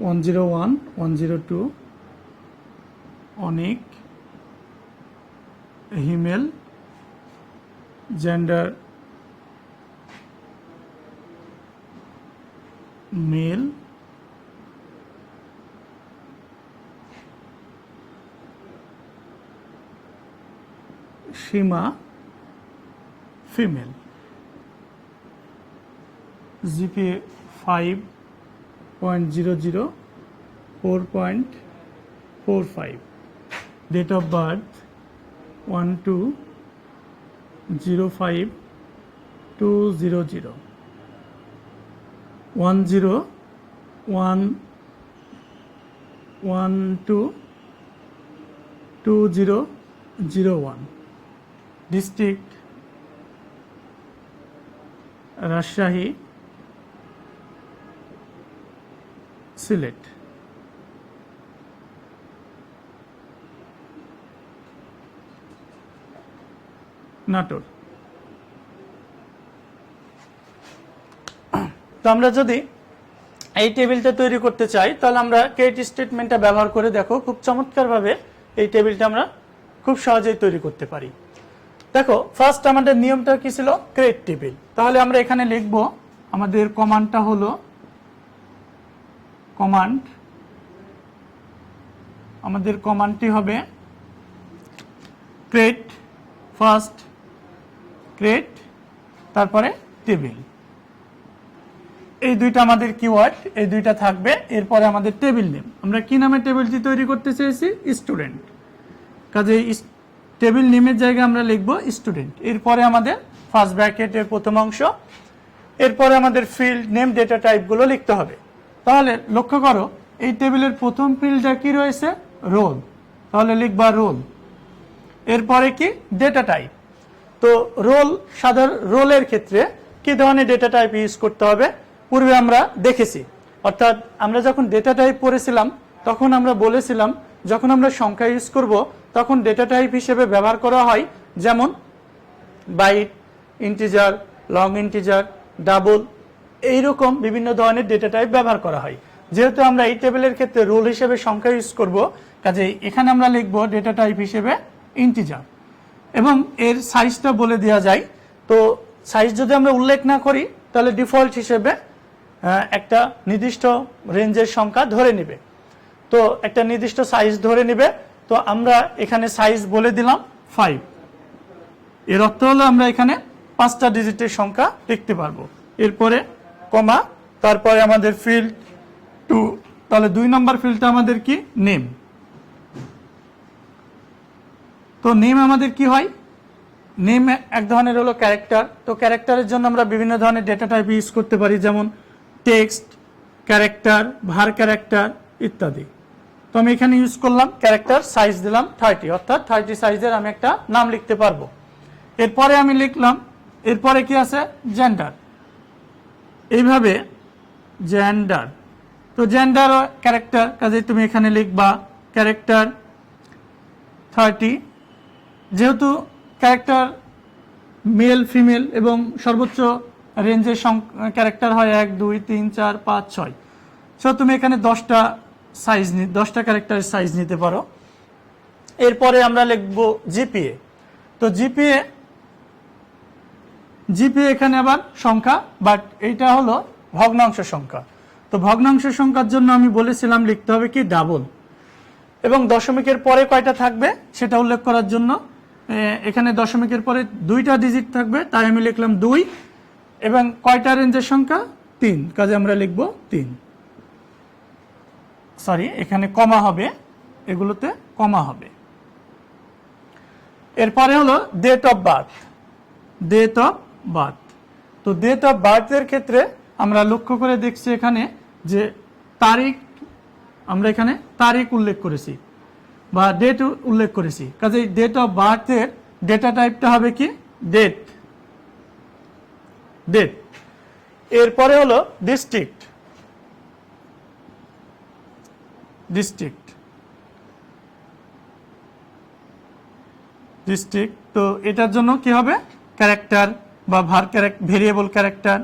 one zero one, 102, Anik, Himel, gender male, Sima female, GPA 5.00, 4.45, date of birth 12/05/200, 101/12/2001, district Rajshahi, Sylhet. Natore. তো আমরা যদি এই টেবিলটা তৈরি করতে চাই, তাহলে আমরা ক্রিয়েট স্টেটমেন্টটা ব্যবহার করে দেখো খুব চমৎকারভাবে এই টেবিলটা আমরা খুব সহজেই তৈরি করতে পারি। দেখো ফার্স্ট আমাদের নিয়মটা কি ছিল, ক্রিয়েট টেবিল। তাহলে আমরা এখানে লিখব, আমাদের কমান্ডটা হলো আমাদের কমান্ডটি হবে ক্রিয়েট, ফার্স্ট ক্রিয়েট, তারপরে টেবিল। এই দুইটা আমাদের কিওয়ার্ড, এই দুইটা থাকবে। এরপরে আমাদের টেবিল নেম, আমরা কি নামে টেবিলটি তৈরি করতে চেয়েছি, স্টুডেন্ট। কাজে টেবিল নেমের জায়গায় আমরা লিখব স্টুডেন্ট। এরপরে আমাদের ফার্স্ট ব্র্যাকেটের প্রথম অংশ, এরপরে আমাদের ফিল্ড নেম ডেটা টাইপগুলো লিখতে হবে। তাহলে লক্ষ্য করো এই টেবিলের প্রথম ফিল্ডটা কি রয়েছে, রোল, তাহলে লিখবা রোল। এরপরে কি, ডেটা টাইপ। তো রোলের ক্ষেত্রে কি ধরনের ডেটা টাইপ ইউজ করতে হবে পূর্বে আমরা দেখেছি। অর্থাৎ আমরা যখন ডেটা টাইপ পড়েছিলাম তখন আমরা বলেছিলাম যখন আমরা সংখ্যা ইউজ করব তখন ডেটা টাইপ হিসেবে ব্যবহার করা হয়, যেমন byte, integer, long integer, double, এইরকম বিভিন্ন ধরনের ডেটা টাইপ ব্যবহার করা হয়। যেহেতু আমরা এই টেবিলের ক্ষেত্রে রোল হিসেবে সংখ্যা ইউজ করব, কাজে এখানে আমরা লিখব ডেটা টাইপ হিসেবে ইন্টিজার, এবং এর সাইজটা বলে দেওয়া যায়। তো সাইজ যদি আমরা উল্লেখ না করি তাহলে ডিফল্ট হিসেবে একটা নির্দিষ্ট রেঞ্জের সংখ্যা ধরে নেবে, তো একটা নির্দিষ্ট সাইজ ধরে নেবে। তো আমরা এখানে সাইজ বলে দিলাম 5। এর অর্থ হলো আমরা এখানে 5টা ডিজিটের সংখ্যা লিখতে পারবো। এরপরে কমা, তারপরে আমাদের ফিল্ড 2, তাহলে 2 নম্বর ফিল্ডটা আমাদের কি, নেম। তো নেম আমাদের কি হয়, নেম এক ধরনের হলো ক্যারেক্টার। তো ক্যারেক্টারের জন্য আমরা বিভিন্ন ধরনের ডেটা টাইপ ইউজ করতে পারি, যেমন টেক্সট ক্যারেক্টার, ভার ক্যারেক্টার ইত্যাদি। তো আমি এখানে ইউজ করলাম ক্যারেক্টার, সাইজ দিলাম 30, অর্থাৎ 30 সাইজের আমি একটা নাম লিখতে পারবো। এরপরে আমি লিখলাম, এরপরে কি আছে, জেন্ডার। এইভাবে জেন্ডার, তো জেন্ডার ক্যারেক্টার, কাজে তুমি এখানে লিখবা ক্যারেক্টার 30। যেহেতু ক্যারেক্টার মেল ফিমেল এবং সর্বোচ্চ রেঞ্জের ক্যারেক্টার হয় 1 2 3 4 5 6, সো তুমি এখানে 10টা ক্যারেক্টারের সাইজ নিতে পারো। এরপরে আমরা লিখব জিপিএ। তো জিপিএ এখানে আবার সংখ্যা, বাট এইটা হলো ভগ্নাংশ সংখ্যা। তো ভগ্নাংশ সংখ্যার জন্য আমি বলেছিলাম লিখতে হবে কি, ডাবল, এবং দশমিকের পরে কয়টা থাকবে সেটা উল্লেখ করার জন্য এখানে দশমিকের পরে 2টা ডিজিট থাকবে, তাই আমি লিখলাম 2, এবং কয়টা রেঞ্জের সংখ্যা, 3, কাজে আমরা লিখব 3। সরি, এখানে কমা হবে, এগুলোতে কমা হবে। এরপরে হলো ডেট অফ বার্থ। তো ডেট অফ বার্থের ক্ষেত্রে আমরা লক্ষ্য করে দেখছি এখানে যে তারিখ, আমরা এখানে তারিখ উল্লেখ করেছি বা ডেট উল্লেখ করেছি, কাজেই ডেট অফ বার্থের ডেটা টাইপটা হবে কি, ডেট। এরপরে হলো ডিস্ট্রিক্ট। তো এটার জন্য কি হবে, ক্যারেক্টার বা ভেরিয়েবল ক্যারেক্টার।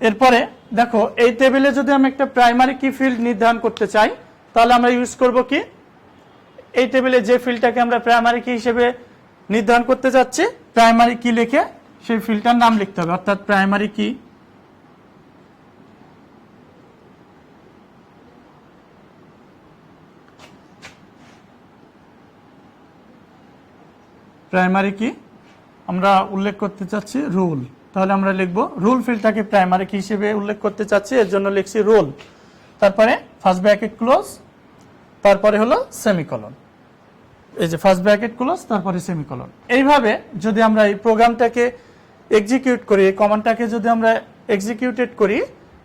এরপরে দেখো এই টেবিলে যদি আমি একটা প্রাইমারি কি ফিল্ড নির্ধারণ করতে চাই তাহলে আমরা ইউজ করব কি, এই টেবিলে যে ফিল্ডটাকে আমরা প্রাইমারি কি হিসেবে নির্ধারণ করতে যাচ্ছি, প্রাইমারি কি লিখে সেই ফিল্ডটার নাম লিখতে হবে, অর্থাৎ প্রাইমারি কি। প্রাইমারি কি আমরা উল্লেখ করতে চাচ্ছি, রুল, তাহলে আমরা লিখব রুল ফিল্ডটাকে প্রাইমারি কি হিসেবে উল্লেখ করতে চাচ্ছি, এর জন্য লিখছি রোল, তারপরে ফার্স্ট ব্র্যাকেট ক্লোজ, তারপরে হলো সেমিকলন। এই যে ফার্স্ট ব্র্যাকেট ক্লোজ, তারপরে সেমিকলন। এইভাবে যদি আমরা এই প্রোগ্রামটাকে এক্সিকিউট করি, এই কমান্ডটাকে যদি আমরা এক্সিকিউটেড করি,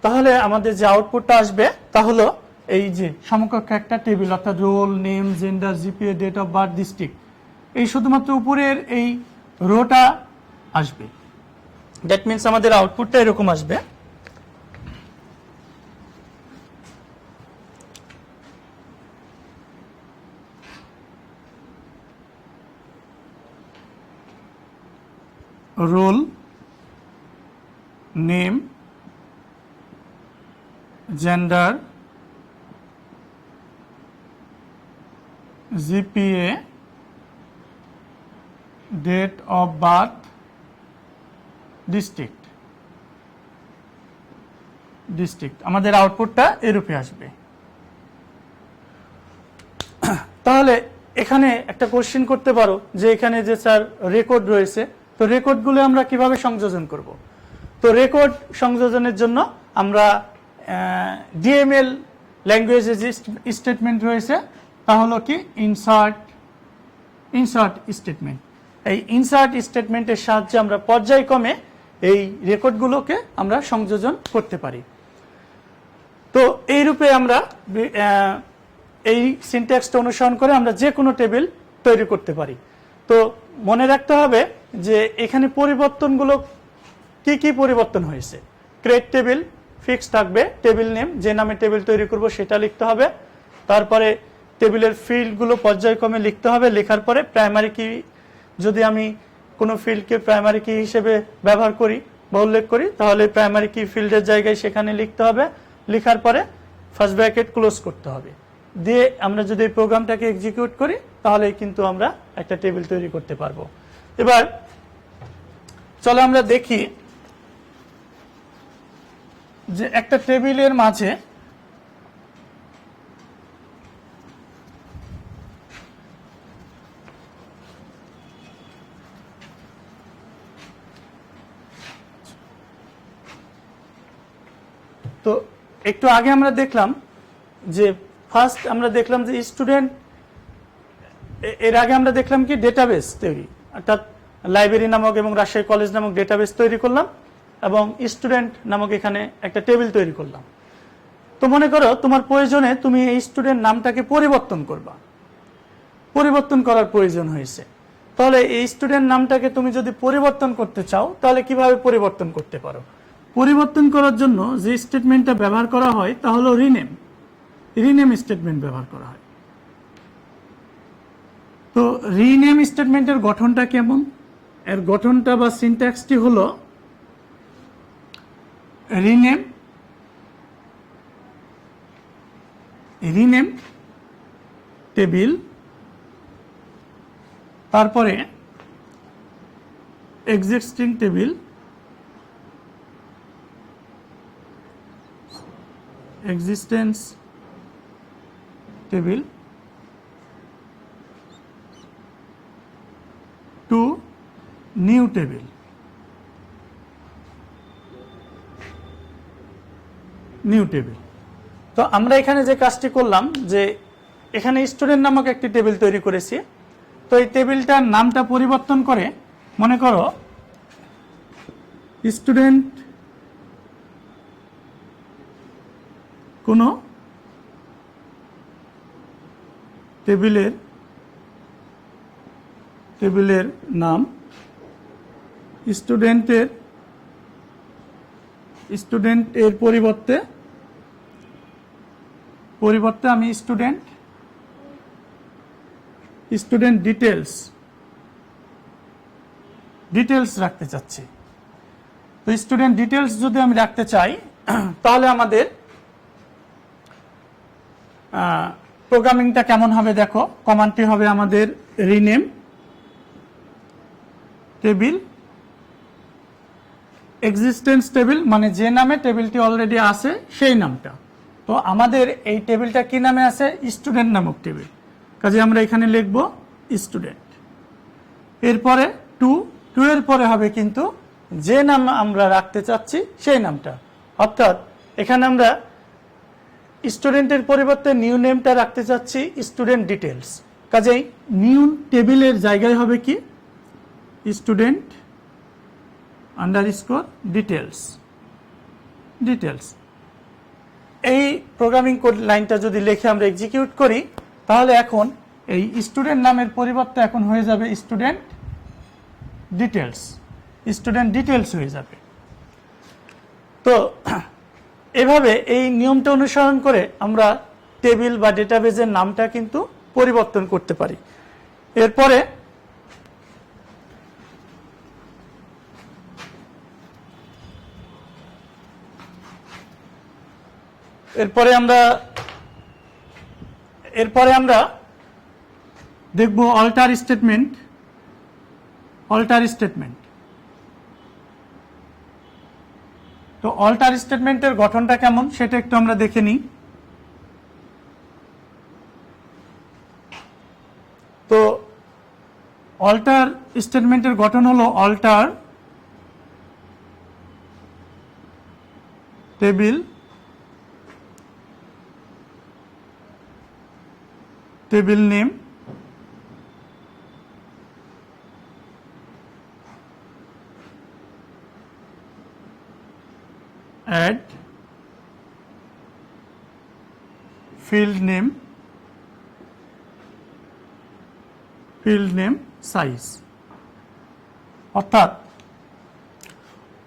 তাহলে আমাদের যে আউটপুটটা আসবে তা হলো এই যে সমকক্ষ একটা টেবিল, অর্থাৎ roll, name, gender, GPA, date of birth, district, এই শুধুমাত্র উপরের এই রোটা আসবে। দ্যাট মিনস আমাদের আউটপুটটা এরকম আসবে। Roll, name, gender, GPA, date of birth, district. আমাদের আউটপুটটা এরূপে আসবে। তাহলে এখানে একটা কোশ্চেন করতে পারো যে এখানে যে স্যার রেকর্ড রয়েছে, তো রেকর্ডগুলো আমরা কিভাবে সংযোজন করব? তো রেকর্ড সংযোজনের জন্য আমরা ডিএমএল ল্যাঙ্গুয়েজে যে স্টেটমেন্ট রয়েছে তা হলো কি ইনসার্ট স্টেটমেন্ট। এই ইনসার্ট স্টেটমেন্টের সাহায্যে আমরা পর্যায়ক্রমে এই রেকর্ডগুলোকে আমরা সংযোজন করতে পারি। তো এই রূপে আমরা এই সিনট্যাক্সটা অনুসরণ করে আমরা যে কোনো টেবিল তৈরি করতে পারি। তো মনে রাখতে হবে যে এখানে পরিবর্তনগুলো কি কি পরিবর্তন হয়েছে। ক্রিয়েট টেবিল ফিক্স থাকবে, টেবিল নেম, যে নামে টেবিল তৈরি করব সেটা লিখতে হবে। তারপরে টেবিলের ফিল্ডগুলো পর্যায়ক্রমে লিখতে হবে। লেখার পরে প্রাইমারি কি, যদি আমি কোনো ফিল্ডকে প্রাইমারি কি হিসেবে ব্যবহার করি বা উল্লেখ করি, তাহলে প্রাইমারি কি ফিল্ডের জায়গায় সেখানে লিখতে হবে। লেখার পরে ফার্স্ট ব্র্যাকেট ক্লোজ করতে হবে, দিয়ে আমরা যদি এই প্রোগ্রামটাকে এক্সিকিউট করি তাহলে কিন্তু আমরা একটা টেবিল তৈরি করতে পারবো। এবার চলো আমরা দেখি যে একটা টেবিলের মাঝে তো একটু আগে আমরা দেখলাম যে ফার্স্ট আমরা দেখলাম যে স্টুডেন্ট, এর আগে আমরা দেখলাম কি ডেটাবেস তৈরি, অর্থাৎ লাইব্রেরি নামক এবং রাজশাহী কলেজ নামক ডেটাবেস তৈরি করলাম এবং স্টুডেন্ট নামক এখানে একটা টেবিল তৈরি করলাম। তো মনে করো তোমার প্রয়োজনে তুমি এই স্টুডেন্ট নামটাকে পরিবর্তন করবা, পরিবর্তন করার প্রয়োজন হয়েছে। তাহলে এই স্টুডেন্ট নামটাকে তুমি যদি পরিবর্তন করতে চাও তাহলে কিভাবে পরিবর্তন করতে পারো? পরিবর্তন করার জন্য যে স্টেটমেন্টটা ব্যবহার করা হয় তা হলো রিনেম স্টেটমেন্ট ব্যবহার করা হয়। তো রিনেম স্টেটমেন্টের গঠনটা কেমন? এর গঠনটা বা সিনট্যাক্সটি হলো রিনেম টেবিল, তারপরে existing table, existence table two new table. তো আমরা এখানে যে কাজটি করলাম যে এখানে স্টুডেন্ট নামক একটি টেবিল তৈরি করেছি। তো এই টেবিলটার নামটা পরিবর্তন করে মনে করো স্টুডেন্ট কোনো টেবিলের নাম, স্টুডেন্টের পরিবর্তে আমি স্টুডেন্ট ডিটেলস রাখতে চাচ্ছি। তো স্টুডেন্ট ডিটেলস যদি আমি রাখতে চাই তাহলে আমাদের প্রোগ্রামিংটা কেমন হবে দেখো। কমান্ডটি হবে আমাদের রিনেম টেবিল এক্সিস্টেন্স টেবিল, মানে যে নামে টেবিলটি অলরেডি আছে সেই নামটা। তো আমাদের এই টেবিলটা কি নামে আছে? স্টুডেন্ট নামক টেবিল, কাজে আমরা এখানে লিখব স্টুডেন্ট। এরপরে টু এর পরে হবে কিন্তু যে নাম আমরা রাখতে চাচ্ছি সেই নামটা, অর্থাৎ এখানে আমরা স্টুডেন্টের পরিবর্তে নিউ নেমটা রাখতে চাচ্ছি স্টুডেন্ট ডিটেলস, কাজেই নিউ টেবিলের জায়গায় হবে কি স্টুডেন্ট আন্ডারস্কোর ডিটেলস। এই প্রোগ্রামিং কোড লাইনটা যদি লিখে আমরা এক্সিকিউট করি তাহলে এখন এই স্টুডেন্ট নামের পরিবর্তে এখন হয়ে যাবে স্টুডেন্ট ডিটেলস হয়ে যাবে। তো এভাবে এই নিয়মটা অনুসরণ করে আমরা টেবিল বা ডেটাবেজের নামটা কিন্তু পরিবর্তন করতে পারি। এরপরে এরপরে আমরা দেখব অল্টার স্টেটমেন্ট। তো অল্টার স্টেটমেন্টের গঠনটা কেমন সেটা একটু আমরা দেখে নিই। তো অল্টার স্টেটমেন্টের গঠন হলো alter table name add field name size। অর্থাৎ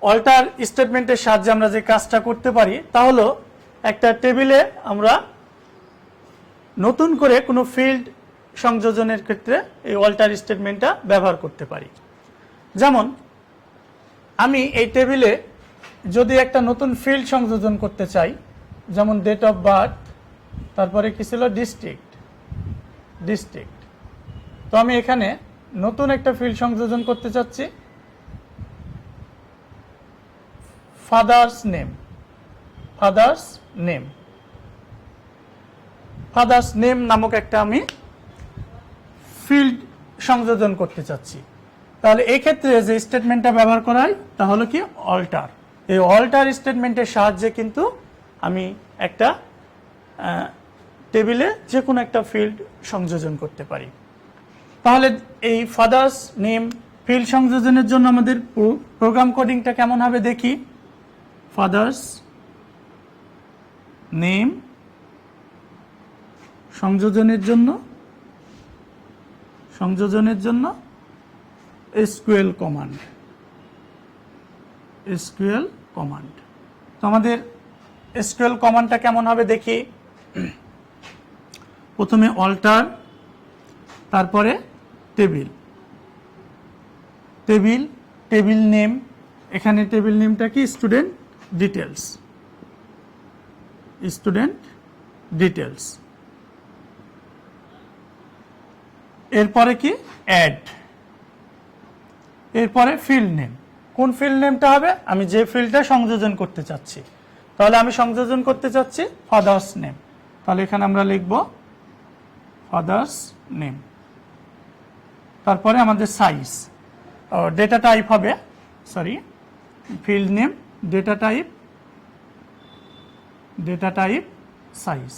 অল্টার স্টেটমেন্টের সাহায্যে আমরা যে কাজটা করতে পারি তা হলো একটা টেবিলে আমরা নতুন করে কোনো ফিল্ড সংযোজনের ক্ষেত্রে এই অল্টার স্টেটমেন্টটা ব্যবহার করতে পারি। যেমন আমি এই টেবিলে যদি একটা নতুন ফিল্ড সংযোজন করতে চাই, যেমন ডেট অফ বার্থ, তারপরে কি ছিল ডিস্ট্রিক্ট। তো আমি এখানে নতুন একটা ফিল্ড সংযোজন করতে চাচ্ছি, ফাদার্স নেম নামক একটা আমি ফিল্ড সংযোজন করতে চাচ্ছি। তাহলে এই ক্ষেত্রে যে স্টেটমেন্টটা ব্যবহার করা হয় তা হলো কি অল্টার। এই অল্টার স্টেটমেন্টের সাহায্যে কিন্তু আমি একটা টেবিলে যে কোনো একটা ফিল্ড সংযোজন করতে পারি। তাহলে এই ফাদার্স নেম ফিল্ড সংযোজনের জন্য আমাদের প্রোগ্রাম কোডিংটা কেমন হবে দেখি। ফাদার্স নেম সংযোজনের জন্য এসকিউএল কমান্ড। তো আমাদের এসকিউএল কমান্ডটা কেমন হবে দেখি। প্রথমে অল্টার, তারপরে টেবিল নেম। এখানে টেবিল নেমটা কি স্টুডেন্ট ডিটেলস। এরপরে কি অ্যাড, এরপরে ফিল্ড নেম। কোন ফিল্ড নেমটা হবে? আমি যে ফিল্ডটা সংযোজন করতে চাচ্ছি। তাহলে আমি সংযোজন করতে চাচ্ছি ফাদার্স নেম, তাহলে এখানে আমরা লিখব ফাদার্স নেম। তারপরে আমাদের সাইজ, ডেটা টাইপ হবে, field name data type size.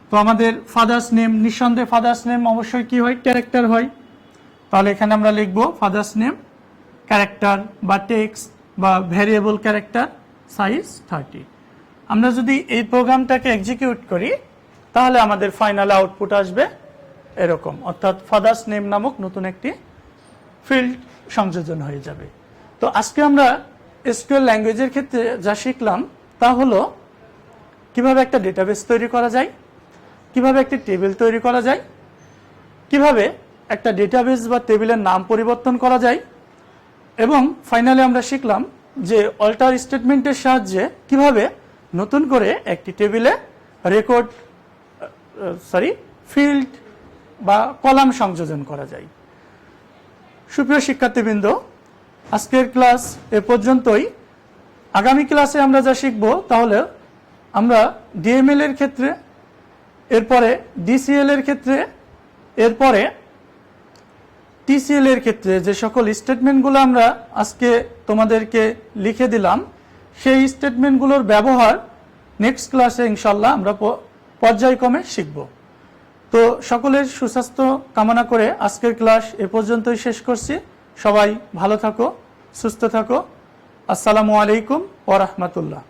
তো আমাদের ফাদার্স নেম, নিঃসন্দেহে ফাদার্স নেম অবশ্যই কি হয়? ক্যারেক্টার হয়। তাহলে এখানে আমরা লিখব ফাদার্স নেম ক্যারেক্টার বা টেক্সট বা ভ্যারিয়েবল ক্যারেক্টার, সাইজ 30। আমরা যদি এই প্রোগ্রামটাকে এক্সিকিউট করি তাহলে আমাদের ফাইনাল আউটপুট আসবে এরকম, অর্থাৎ ফাদার্স নেম নামক নতুন একটি ফিল্ড সংযোজন হয়ে যাবে। তো আজকে আমরা এসকিউএল ল্যাঙ্গুয়েজের ক্ষেত্রে যা শিখলাম তা হলো কিভাবে একটা ডেটাবেস তৈরি করা যায়, কিভাবে একটি টেবিল তৈরি করা যায়, কিভাবে একটা ডেটাবেস বা টেবিলের নাম পরিবর্তন করা যায়, এবং ফাইনালি আমরা শিখলাম যে অল্টার স্টেটমেন্টের সাহায্যে কিভাবে নতুন করে একটি টেবিলে ফিল্ড বা কলাম সংযোজন করা যায়। সুপ্রিয় শিক্ষার্থীবৃন্দ, আজকের ক্লাস এ পর্যন্তই। আগামী ক্লাসে আমরা যা শিখব তাহলে আমরা ডিএমএল এর ক্ষেত্রে, এরপরে ডিসিএল এর ক্ষেত্রে, এরপরে টিসিএল এর ক্ষেত্রে যে সকল স্টেটমেন্টগুলো আমরা আজকে তোমাদেরকে লিখে দিলাম সেই স্টেটমেন্টগুলোর ব্যবহার নেক্সট ক্লাসে ইনশাল্লাহ আমরা পর্যায়ক্রমে শিখব। তো সকলের সুস্বাস্থ্য কামনা করে আজকের ক্লাস এ পর্যন্তই শেষ করছি। সবাই ভালো থাকো, সুস্থ থাকো। আসসালামু আলাইকুম ওয়া রাহমাতুল্লাহ।